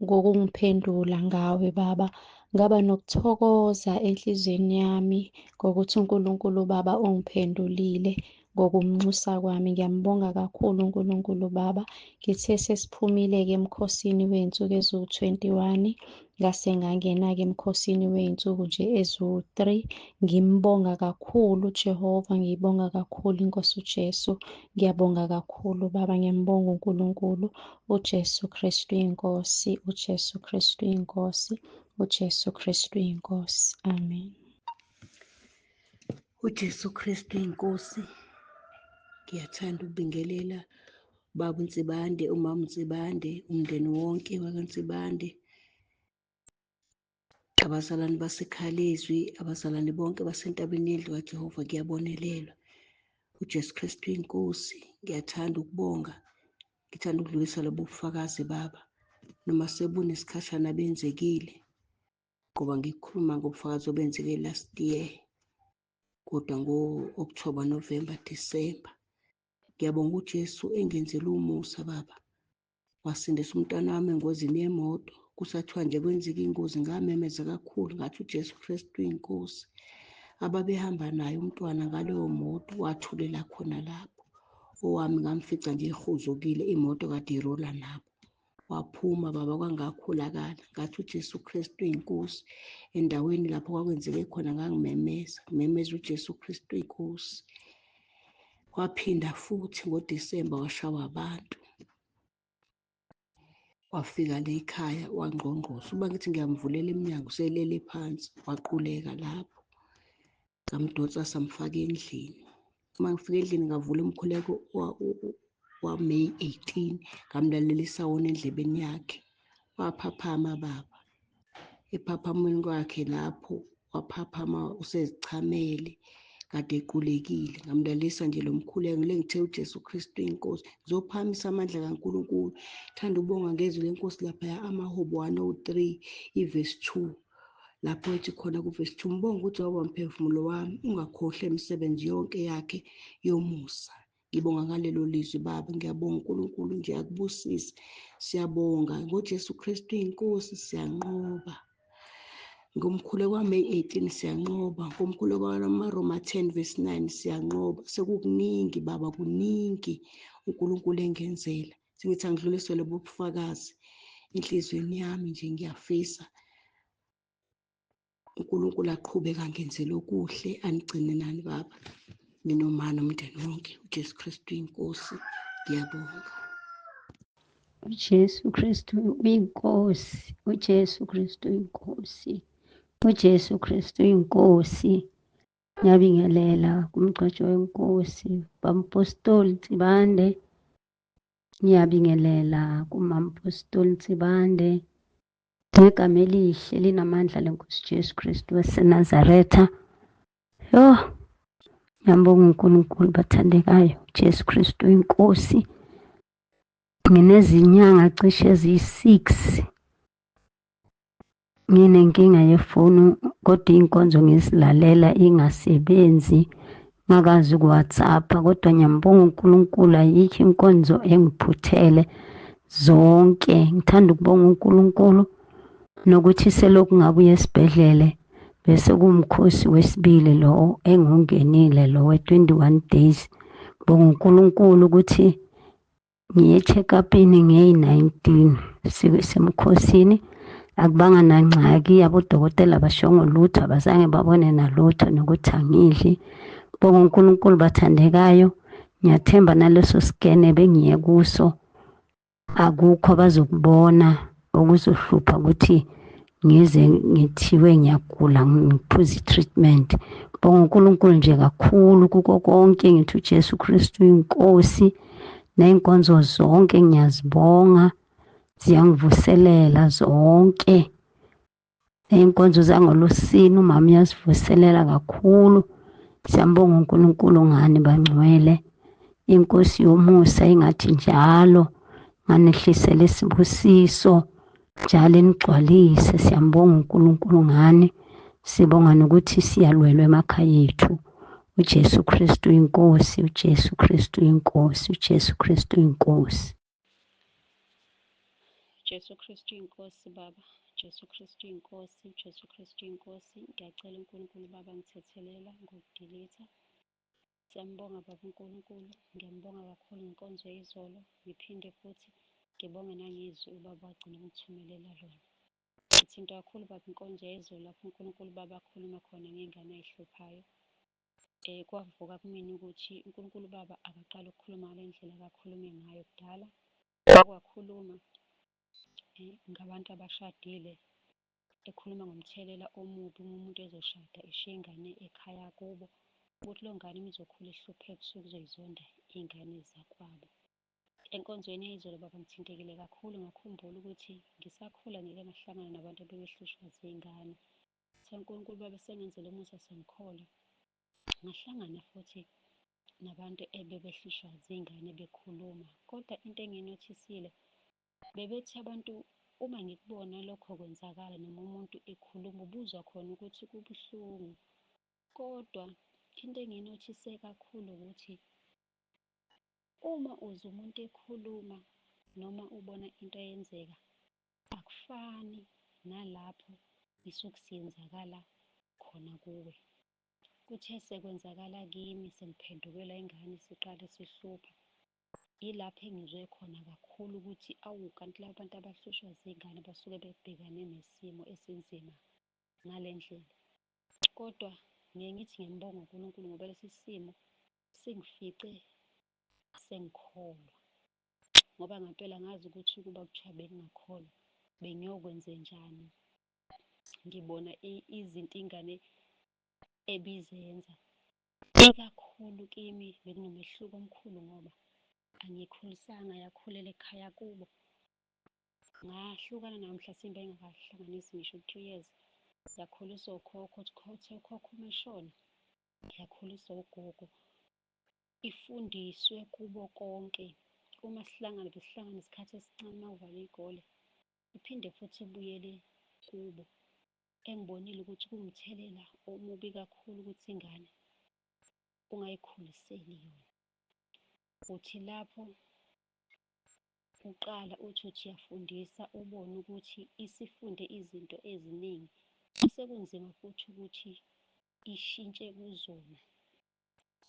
ngokungiphendula ngawe Baba. Ngaba nokuthokoza enhlizweni yami ngokuthi uNkulunkulu Baba ungiphendulile ngokumnxusa kwami. Ngiyambonga kakhulu uNkulunkulu Baba. Ngithe sesiphumile-ke emkhosini wey'nsuku eziwu-21, ngase ngangena-ke emkhosini wey'nsuku nje eziwu-3. Ngimbonga kakhulu uJehova, ngiyibonga kakhulu iNkosi uJesu. Ngiyabonga kakhulu Baba, ngiyambonga uNkulunkulu. uJesu Kristu inkosi, uJesu Kristu inkosi, uJesu Kristu inkosi. Amen. uJesu Kristu inkosi. Ngiyathanda ukubingelela Baba uNsibande, uMama uNsibande, umndeni wonke wakwaNsibande, abazalwane baseKhalezwi, abazalwane bonke basentabeni yendlu kaJehova. Ngiyabonelelwa uJesu Kristu inkosi. Ngiyathanda ukubonga, ngithanda ukudlulisa lobo bufakazi Baba, noma sebunesikhashana benzekile, ngoba ngikhuluma ngobufakazi obenzeke last year, kodwa ngo-October, November, December. Ngiyabonga uJesu engenzela umusa Baba, wasindisa umntwana wami engozini yemoto. Kusathiwa nje kwenzeka ingozi ngamemeza kakhulu ngathi uJesu Kristu inkosi. Ababehamba naye umntwana ngaleyo moto wathulela khona lapho. Owami ngamfica nje ehuzukile, imoto kade irola nabo. Waphuma Baba, kwangakholakala ngathi uJesu Kristu inkosi. Endaweni lapho kwakwenzeke khona ngangimemeza, ngimemeza uJesu Kristu inkosi. Waphinda futhi ngoDisemba washawa abantu, wafika le ekhaya wangqongqoza. Uba ngithi ngiyamvulela iminyango selele phansi, waquleka lapho. Ngamdonsa samfaka endlini. Uma ngifika endlini ngavula umkhuleko wa-May 18, ngamlalelisa wona endlebeni yakhe. Waphaphama Baba. Ephaphamweni kwakhe lapho waphaphama usezichamele, kade equlekile. Ngamlalisa nje lo mkhuleko ngithe uJesu Kristu inkosi. Ngizophakamisa amandla kaNkulunkulu. Thanda ukubonga ngezwi lenkosi lapha amaHubo 103 ivesi 2. Lapho ethi khona kuvesi 2, mbonga uJehova mphefumulo wami, ungakhohlwa imisebenzi yonke yakhe yomusa. Ngibonga ngalelo lizwi Baba. Ngiyabonga uNkulunkulu nje akubusise. Siyabonga ngoJesu Kristu inkosi. Siyanqoba ngomkhuleko wa-May 18, siyanqoba ngomkhuleko wamaRoma 10 verse 9, siyanqoba. Sekukuningi Baba, kuningi uNkulunkulu engenzela. Singithi angidlulisele bobufakazi enhlizweni yami nje. Ngiyafisa uNkulunkulu aqhubeke angenzele okuhle, anigcine nani Baba, ninomana umndeni wonke. uJesu Kristu inkosi. Ngiyabonga. uJesu Kristu uyinkosi, uJesu Kristu inkosi, uJesu Kristu inkosi, Ngiyabingelela kumgcwetshi wenkosi Bampostoli Ntsibande. Ngiyabingelela kuMampostoli Ntsibande. Ngegama elihle elinamandla lenkosi Jesu Kristu waseNazaretha. Ngiyambonga uNkulunkulu bathandekayo, Jesu Kristu inkosi. Nginezinyanga cishe eziyi-6 nginenkinga yefoni, kodwa iy'nkonzo ngizilalela ingasebenzi, ngakazi ku-WhatsApp, kodwa ngiyambonga uNkulunkulu ayikho inkonzo engiphuthele zonke. Ngithanda ukubonga uNkulunkulu nokuthi selokhu ngabuya esibhedlele bese kuwumkhosi wesibili lo engungenile lo we-21 days. Ngibonga uNkulunkulu ukuthi ngiye check-upini ngeyi-19 semkhosini, akubanga nangxaki, abodokotela bashongo lutho, abazange babone nalutho nokuthi angidli. Ngibonga uNkulunkulu bathandekayo, ngiyathemba naleso skene bengiye kuso akukho abazokubona okuzohlupha ukuthi ngize ngithiwe ngiyagula ngiphuze i-treatment. Ngibonga uNkulunkulu nje kakhulu kuko konke, ngithi uJesu Kristu inkosi. Ney'nkonzo zonke ngiyazibonga, ziyangivuselela zonke. Ney'nkonzo zangoLosini umama uyazivuselela kakhulu. Siyambonga uNkulunkulu ngani bangcwele. Inkosi yomusa ingathi njalo nganehlisela isibusiso, njalo inigcwalise. Siyambonga uNkulunkulu ngani. Sibonga nokuthi siyalwelwa emakhaya ethu. uJesu Kristu inkosi, uJesu Kristu inkosi, uJesu Kristu inkosi. Jesu Kristu inkosi Baba, Jesu Kristu inkosi, Jesu Kristu inkosi. Ngiyacela uNkulunkulu Baba ngithethelela ngokudilitha. Siyambonga Baba uNkulunkulu, ngiyambonga kakhulu ngenkonzo yezolo, ngiphinde futhi ngibonge nangezwi uBaba wagcina ukuthumelela lona. Ngithinta kakhulu Baba inkonzo yezolo lapho uNkulunkulu Baba akhuluma khona ngey'ngane ey'hluphayo. Kwavuka kumina ukuthi uNkulunkulu Baba akaqala ukukhuluma ngale ndlela akakhulume ngayo kudala. Wakwakhuluma ngabantu abashadile, ekhuluma ngomthelela omubi uma umuntu ezoshada eshiya ingane ekhaya kubo, ukuthi leyo ngane uma izokhula ihluphe kusuke kuzoyizonda iy'ngane zakwabo. Enkonzweni yayizolo Baba ngithintekile kakhulu, ngakhumbula ukuthi ngisakhula ngike ngahlangana nabantu abebehlushwa zingane. uNkulunkulu Baba sengenzele umusa sengikholwa, ngahlangana futhi nabantu ebebehlushwa zingane bekhuluma. Kodwa into engiyinothisile bebethi abantu uma ngikubona lokho kwenzakala noma umuntu ekhuluma ubuzwa khona ukuthi kubuhlungu. Kodwa into engiyinothise kakhulu ukuthi uma uzwa umuntu ekhuluma noma ubona into eyenzeka, akufani nalapho isuke siyenzakala khona kuwe. Kuthe sekwenzakala kimi, sengiphendukela ingane siqale sihlupha, yilapho engizwe khona kakhulu ukuthi awu, kanti laba bantu abahlushwa zingane basuke bebhekane nesimo esinzima ngale ndlela. Kodwa ngiye ngithi ngiyambonga uNkulunkulu ngoba lesi simo singifice sengikholwa, ngoba ngempela ngazi ukuthi ukuba kuthiwa bengingakholwa bengiyokwenze njani. Ngibona izinto ingane ebizenza, ikakhulu kimi bekunomehluko omkhulu ngoba angikhulisanga, yakhulela ekhaya kubo. Ngahlukana nayo mhlasimbe engakahlanganisi ngisho 3 years. Yakhuliswa ukhokho, ukhokho uma eshona yakhuliswa ugogo. Ifundiswe kubo konke. Uma sihlangana besihlangana isikhathi esincane uma uvala iy'kole, iphinde futhi ibuyele kubo. Engibonile ukuthi kuwumthelela omubi kakhulu ukuthi ingane ungayikhuliseli yona. Uthi lapho uqala uthi uyafundisa, ubone ukuthi isifunde izinto eziningi, sekunzima futhi ukuthi ishintshe kuzona.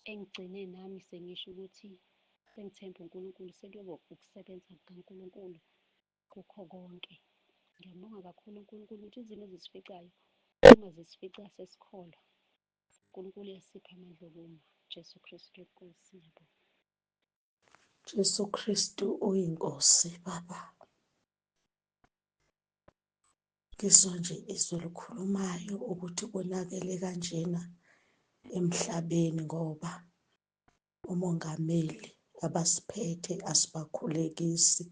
Engigcine nami sengisho ukuthi sengithemba uNkulunkulu, sekuyoba ukusebenza kukaNkulunkulu kukho konke. Ngiyambonga kakhulu uNkulunkulu ukuthi izimo ezisificayo uma zisifica sesikholwa, uNkulunkulu uyasipha amandla okuma. Jesu Kristu inkosi. Ngiyabonga. Jesu Kristu uyinkosi Baba. Ngizwa nje izwi likhulumayo ukuthi konakele kanjena emhlabeni ngoba umongameli abasiphethe asibakhulekisi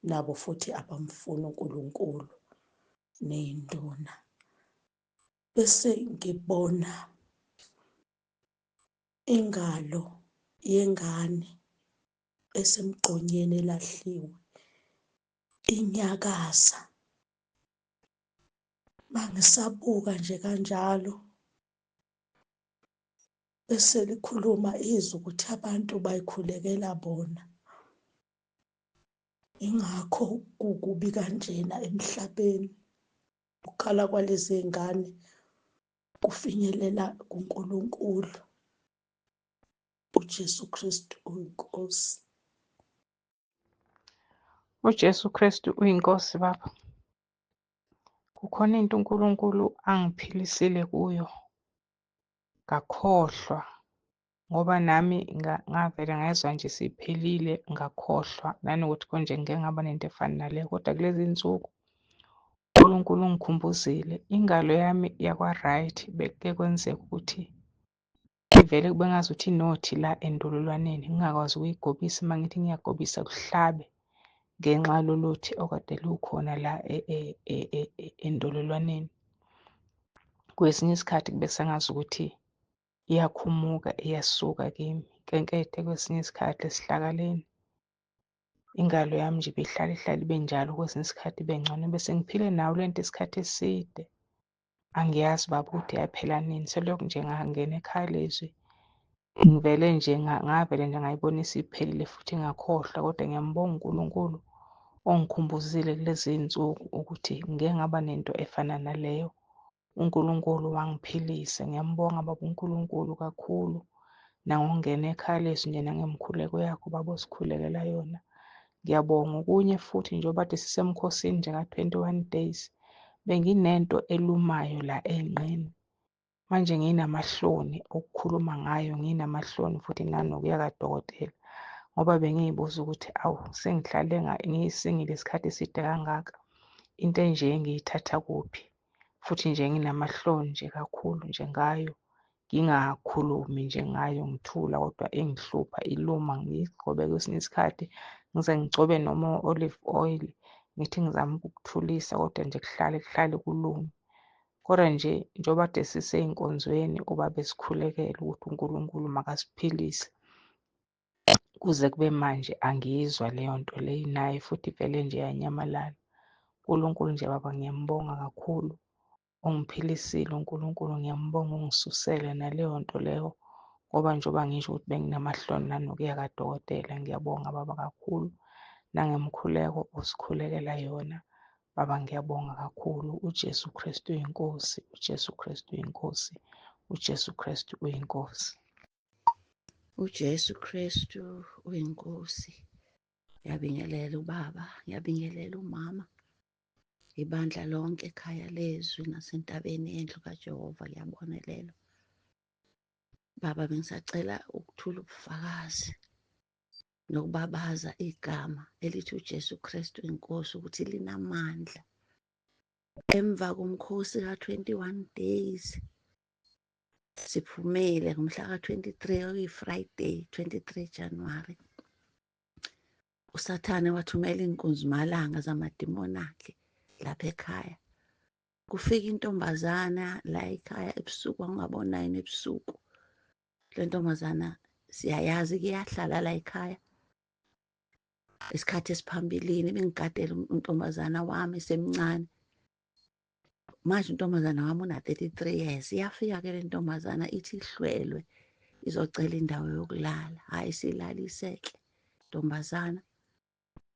nabo futhi abamfuna uNkulunkulu ney'nduna. Bese ngibona ingalo yengane esemgqonyeni elahliwe inyakaza. Mangisabuka nje kanjalo bese likhuluma izwi ukuthi abantu bayikhulekela bona. Ingakho kukubi kanjena emhlabeni. Ukukhala kwalezi ngane kufinyelela kuNkulunkulu. uJesu Kristu uyinkosi. uJesu Kristu uyinkosi baba. Kukhona into uNkulunkulu angiphilisile kuyo ngakhohlwa ngoba nami ngavele ngezwa nje siphelile ngakhohlwa nanokuthi konje ngeke ngaba nento efana naleyo, kodwa kulezi nsuku uNkulunkulu ungikhumbuzile ingalo yami yakwa-right bekuke kwenzeka ukuthi ivele kube ngazuthi inothi la endololwaneni ngingakwazi ukuyigobisa. Uma ngithi ngiyagobisa kuhlabe ngenxa yalolothi okade lukhona la endololwaneni. Kwesinye isikhathi kube sengazi ukuthi iyakhumuka iyasuka kimi. Kenkethe kwesinye isikhathi esihlakaleni ingalo yami nje ibihlala ibe njalo, kwesinye isikhathi ibe ngcono. Bese ngiphile nawo lento isikhathi eside. Angiyazi baba ukuthi yaphela nini. Selokhu nje ngangena ekhaya lezwi ngivele nje ngavele nje ngayibona isiphelile futhi ngakhohlwa, kodwa ngiyambonga uNkulunkulu ongikhumbuzile kulezi nsuku ukuthi ngeke ngaba nento efana naleyo. uNkulunkulu wangiphilisa. Ngiyambonga baba uNkulunkulu kakhulu nangokungena ekhaya lezwi nje nangemkhuleko yakho baba osikhulekela yona. Ngiyabonga okunye futhi njengoba kade sisemkhosini nje ka-21 days benginento elumayo la enqeni. Manje nginamahloni okukhuluma ngayo, nginamahloni futhi nanokuya kadokotela ngoba bengiyibuza ukuthi awu sengihlale sengilesikhathi eside kangaka into enje ngiyithatha kuphi, futhi nje nginamahloni nje kakhulu nje ngayo, ngingakhulumi nje ngayo ngithula, kodwa engihlupha iluma. Ngiyigcobe kwesinye isikhathi ngize ngigcobe noma olive oil ngithi ngizama ukukuthulisa, kodwa nje kuhlale kuluma. Kodwa nje njengoba kade sisey'nkonzweni ubaba esikhulekela ukuthi uNkulunkulu makasiphilise. Kuze kube manje angiyizwa leyo nto leyo naye futhi vele nje yanyamalala. uNkulunkulu nje baba ngiyambonga kakhulu ongiphilisile uNkulunkulu, ngiyambonga ungisusele naleyo nto leyo ngoba njengoba ngisho ukuthi benginamahloni nanokuya kadokotela. Ngiyabonga baba kakhulu nangemkhuleko osikhulekela yona. Baba ngiyabonga kakhulu. uJesu Kristu uyinkosi. uJesu Kristu uyinkosi. uJesu Kristu uyinkosi. uJesu Kristu uyinkosi. Ngiyabingelela ubaba, ngiyabingelela umama, ibandla lonke ekhaya lezwi nasentabeni yendlu kaJehova ngiyabonelelwa. Baba, bengisacela ukuthula ubufakazi nokubabaza igama elithi uJesu Kristu inkosi ukuthi linamandla. Emva komkhosi ka-21 days siphumile ngomhla ka-23 okuyi-Friday 23 January. uSathane wathumela iy'nkunzimalanga zamadimoni akhe lapha ekhaya. Kufika intombazana la ekhaya ebusuku, kwakungabo-9 ebusuku. Le ntombazana siyayazi-ke iyahlala la ekhaya. Isikhathi esiphambilini bengigadela untombazana wami esemncane. Manje untombazana wami una-33 years. Iyafika-ke le ntombazana ithi ihlwelwe izocela indawo yokulala. Hhayi, silalise-ke ntombazana.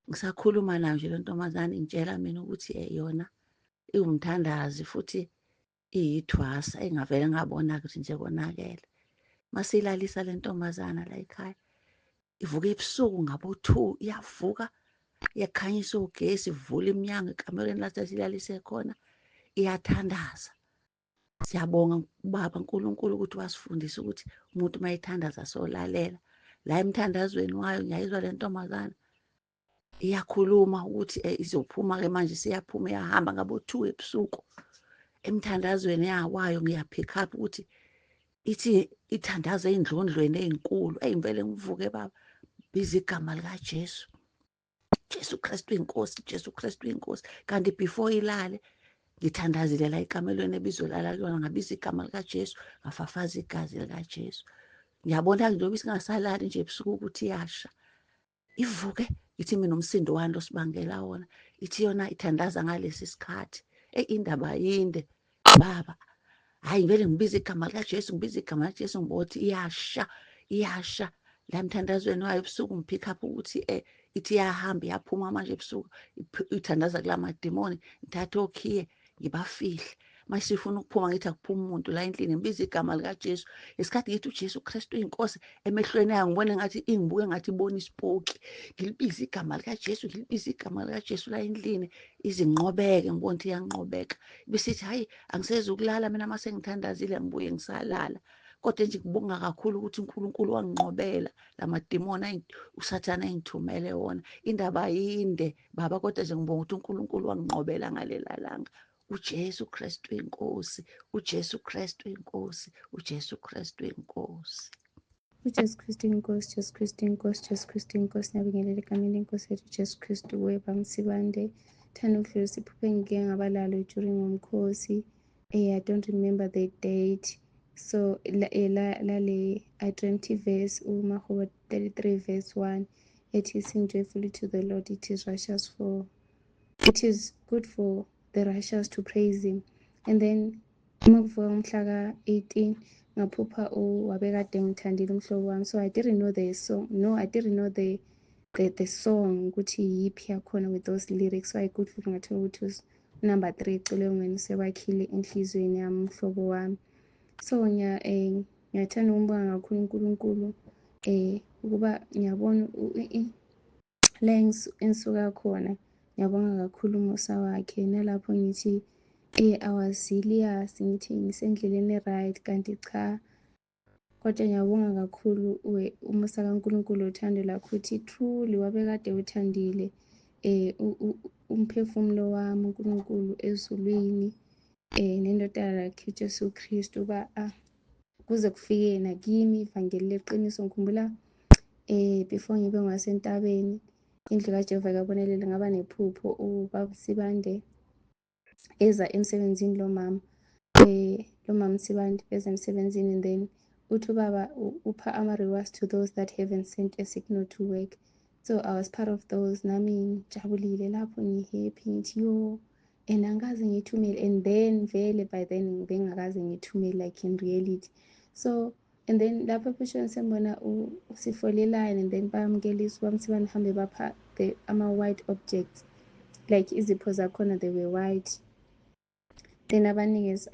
Ngisakhuluma nayo nje le ntombazana ingitshela mina ukuthi yona iwumthandazi futhi iyithwasa engavele ngabona ukuthi nje konakele. Masiyilalisa le ntombazana la ekhaya, ivuka ebusuku ngabo-2, iyavuka iyakhanyisa ugesi, ivula iminyango ekamereni la sesilalise khona, iyathandaza. Siyabonga ubaba uNkulunkulu ukuthi wasifundisa ukuthi umuntu uma ethandaza solalela. La emthandazweni wayo ngiyayizwa le ntombazana iyakhuluma ukuthi izophuma-ke manje, siyaphuma iyahamba ngabo-2 ebusuku emthandazweni wayo. Ngiyapick up ukuthi ithi ithandaza ey'ndlondlweni ey'nkulu. Ngivele ngivuke baba, biza igama likaJesu. Jesu Kristu inkosi, Jesu Kristu inkosi. Kanti before ilale ngithandazile la ekamelweni ebizolala kuyona, ngabiza igama likaJesu, ngafafaza igazi likaJesu. Ngiyabona njengoba isingasalali nje ebusuku ukuthi iyasha. Ivuke ithi mina umsindo wani lo sibangela wona. Ithi yona ithandaza ngalesi sikhathi. Indaba yinde baba. Hayi ngivele ngibiza igama likaJesu, ngibiza igama likaJesu, ngibona ukuthi iyasha, iyasha. La mthandazweni wayo ebusuku ngipick up ukuthi ithi iyahamba iyaphuma manje ebusuku ithandaza kula madimoni. Ngithatha okhiye ngibafihle. Manje sifuna ukuphuma ngithi akuphuma umuntu la endlini, ngibiza igama likaJesu. Isikhathi ngithi uJesu Kristu inkosi, emehlweni yayo ngibona ngathi ingibuke ngathi ibona isipoki. Ngilibiza igama likaJesu, ngilibiza igama likaJesu la endlini, izinqobeke, ngibona ukuthi iyanqobeka. Besithi hayi angisezukulala mina mase ngithandazile ngibuye ngisalala. Kodwa nje ngibonga kakhulu ukuthi uNkulunkulu wanginqobela lamadimoni uSathane engithumele wona. Indaba yinde baba, kodwa nje ngibonga ukuthi uNkulunkulu wanginqobela ngalela langa. uJesu Kristu inkosi, uJesu Kristu inkosi, uJesu Kristu inkosi. uJesu Kristu inkosi, Jesu Kristu inkosi, Jesu Kristu inkosi. Ngiyabingelela egameni lenkosi yethu uJesu Kristu. Weba Msibande, thanda ukudlulisa iphupho engike ngaba lalo during umkhosi. I don't remember the date. So I dreamt verse uMahubo 33 verse 1 ethi sing joyfully to the Lord, it is good for the righteous to praise him. And then makuvuka umhla ka-18 ngaphupha wabekade ngithandile umhlobo wami. So I didn't know the song. No, I didn't know the song ukuthi yiphi yakhona with those lyrics. So I could ngathola ukuthi number 3 icule ungena usewakhile enhlizweni yami umhlobo wami. So ngiyathanda ukumbonga kakhulu uNkulunkulu ukuba ngiyabona la engisuka khona. Ngiyabonga kakhulu umusa wakhe nalapho ngithi I was serious, ngithi ngisendleleni right kanti cha. Kodwa ngiyabonga kakhulu umusa kaNkulunkulu, uthando lakho uthi truly wabekade uthandile umphefumulo wami uNkulunkulu ezulwini nendodana yakhe uJesu Kristu uba kuze kufike nakimi ivangeli leqiniso. Ngikhumbula before ngibe ngasentabeni indlu kaJehova kabonelela ngaba nephupho uBaba Msibande eza emsebenzini lo mama Msibande eza emsebenzini, and then uthi ubaba upha ama-rewards to those that haven't sent a signal to work. So I was part of those. Nami ngijabulile lapho, ngihappy ngithi yo and angikaze ngithumele, and then vele by then bengakaze ngithumele like in reality. So and then lapho ephesheni sembona usifole line, and then bayamkelisa uBaba Msibande hambe bapha ama-white objects like izipho zakhona they were white, then abanikeza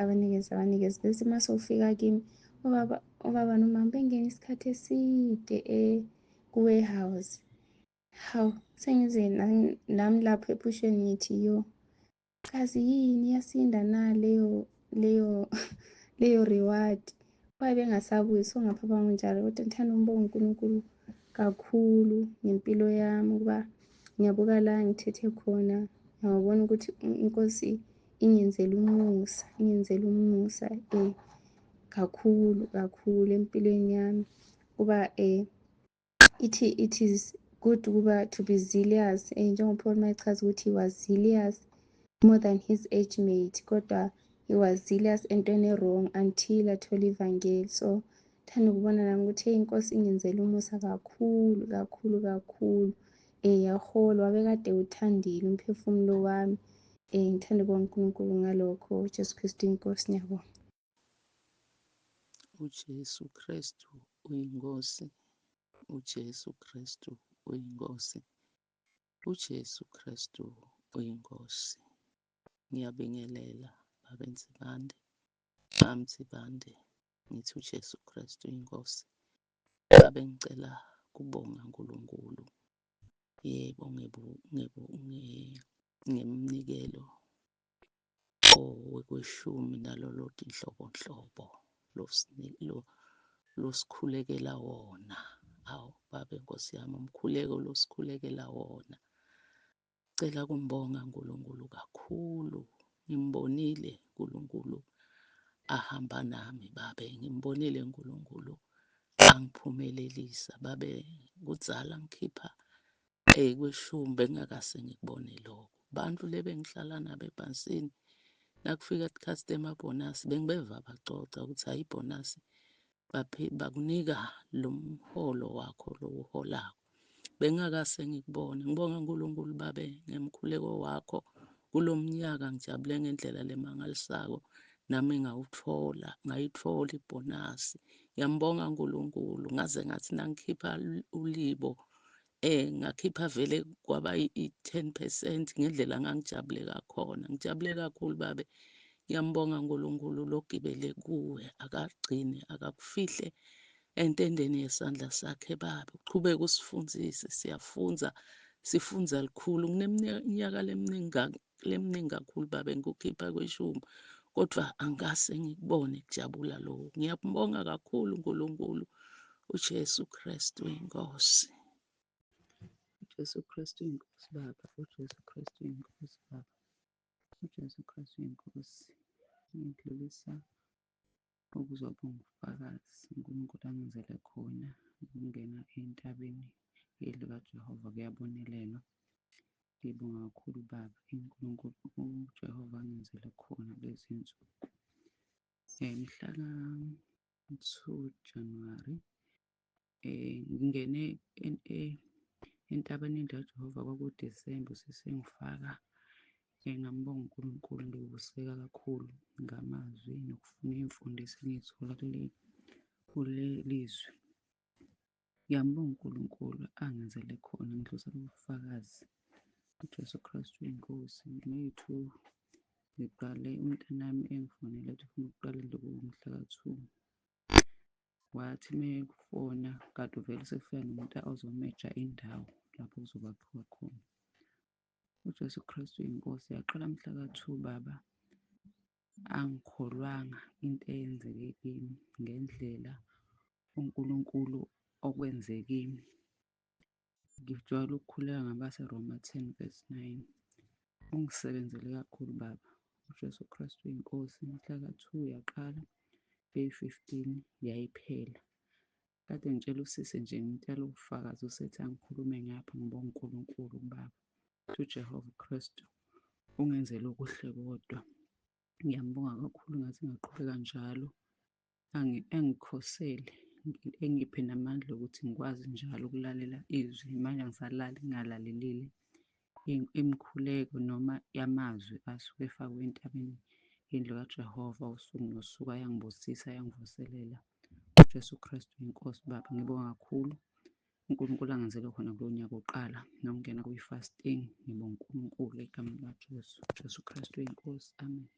bese mase ufika kimi ubaba nomama bengena isikhathi eside ku-warehouse. Hawu sengize nami lapho ephusheni ngithi yo kazi yini yasinda na leyo reward. Waye bengasabuyi, so ngaphapha nginjalo, kodwa ngithanda umbonga uNkulunkulu kakhulu ngempilo yami ukuba ngiyabuka la ngithethe khona. Ngiyabona ukuthi inkosi ingenzele umusa kakhulu empilweni yami kuba it is good ukuba to be zealous njengoPaul mayechaza ukuthi he was zealous more than his age mate, kodwa he was zealous entweni wrong until athola ivangeli. So thanda ukubona nami ukuthi inkosi ingenzele umusa kakhulu yahola wabekade uthandile umphefumulo wami. Ngithanda ukubonga uNkulunkulu ngalokho. uJesu Kristu inkosi. Ngiyabonga. uJesu Kristu uyinkosi, uJesu Kristu uyinkosi, uJesu Kristu uyinkosi. Ngiyabingelela babeNsibande, baMsibande, ngithi uJesu Kristu uyinkosi. Babe ngicela kubonga uNkulunkulu, yebo ngemnikelo owekweshumi naloloti inhlobonhlobo losikhulekela wona. Awu Baba Nkosi yami, umkhuleko losikhulekela wona. Cela kumbonga uNkulunkulu kakhulu. Ngimbonile uNkulunkulu ahamba nami babe. Ngimbonile uNkulunkulu angiphumelelisa babe. Kudzala ngikhipha kweshumi bengingakase ngikubone lokho. Bantu le bengihlala nabo ebhasini nakufika isikhathi semabhonasi bengibeva baxoxa ukuthi hayi ibhonasi bakunika lo mholo wakho lo uholako. Bengingakase ngikubone. Ngibonga uNkulunkulu babe ngemkhuleko wakho kulo mnyaka ngijabule ngendlela lemangalisako nami ngayithola ibhonasi. Ngiyambonga uNkulunkulu ngaze ngathi nangikhipha ulibo ngakhipha vele kwaba i-10% ngendlela ngangijabule ngakhona. Ngijabule kakhulu babe. Ngiyambonga uNkulunkulu logibele kuwe akagcine akakufihle entendeni yesandla sakhe baba. Uchubeke usifundzise sifunza likhulu. Kuneminyaka leminingi kakhulu babe ngikukhipha kweshumi kodwa angase ngikubone kujabula lokho. Ngiyambonga kakhulu uNkulunkulu uJesu Kristu inkosi. uJesu Kristu inkosi baba. uJesu Kristu inkosi baba. uJesu Kristu inkosi. Ngidlulisa ukuzoba umfakazi uNkulunkulu angenzele khona ukungena entabeni likaJehova kuyabonelelwa. Ngibonga kakhulu baba uNkulunkulu uJehova angenzele khona lezi zinsuku. Mhla ka-2 January ngingene entabeni likaJehova kwakuDisemba sesengifaka. Ngambonga uNkulunkulu ngibuseka kakhulu ngamazwi nokufuna iy'mfundiso engiy'thola kule lizwi. Ngiyambonga uNkulunkulu angenzele khona ngidlulisela ubufakazi. uJesu Kristu inkosi. Ngey-2 ngiqale umntanami engifonela ethi ufuna ukuqala indlu mhla ka-2. Wathi mekufona kade uvele sekufika nomuntu ozomeja indawo lapho kuzobakhiwa khona. uJesu Kristu inkosi. Yaqala mhla ka-2 baba. Angikholwanga into eyenzeke kimi ngendlela uNkulunkulu okwenze kimi. Ngijwayele ukukhuleka ngabaseRoma 10:9. Ungisebenzele kakhulu baba. uJesu Kristu inkosi. Mhla ka-2 yaqala day 15 yayiphela. Kade ngitshela usisi nje ngitshela ubufakazi usethi angikhulume ngapha ngibonga uNkulunkulu baba. uJehova Kristu ungenzele okuhle kodwa. Ngiyambonga kakhulu ngathi ngaqhubeka njalo engikhosele engiphe namandla ukuthi ngikwazi njalo ukulalela izwi. Manje angisalali ngingalalelile imikhuleko noma yamazwi asuke efakwe entabeni yendlu kaJehova usuku nosuku ayangibusisa ayangivuselela. uJesu Kristu inkosi baba. Ngibonga kakhulu uNkulunkulu angenzele khona kulo nyaka oqala nokungena kwi-fasting. Ngibonga uNkulunkulu egameni likaJesu. uJesu Kristu inkosi. Amen.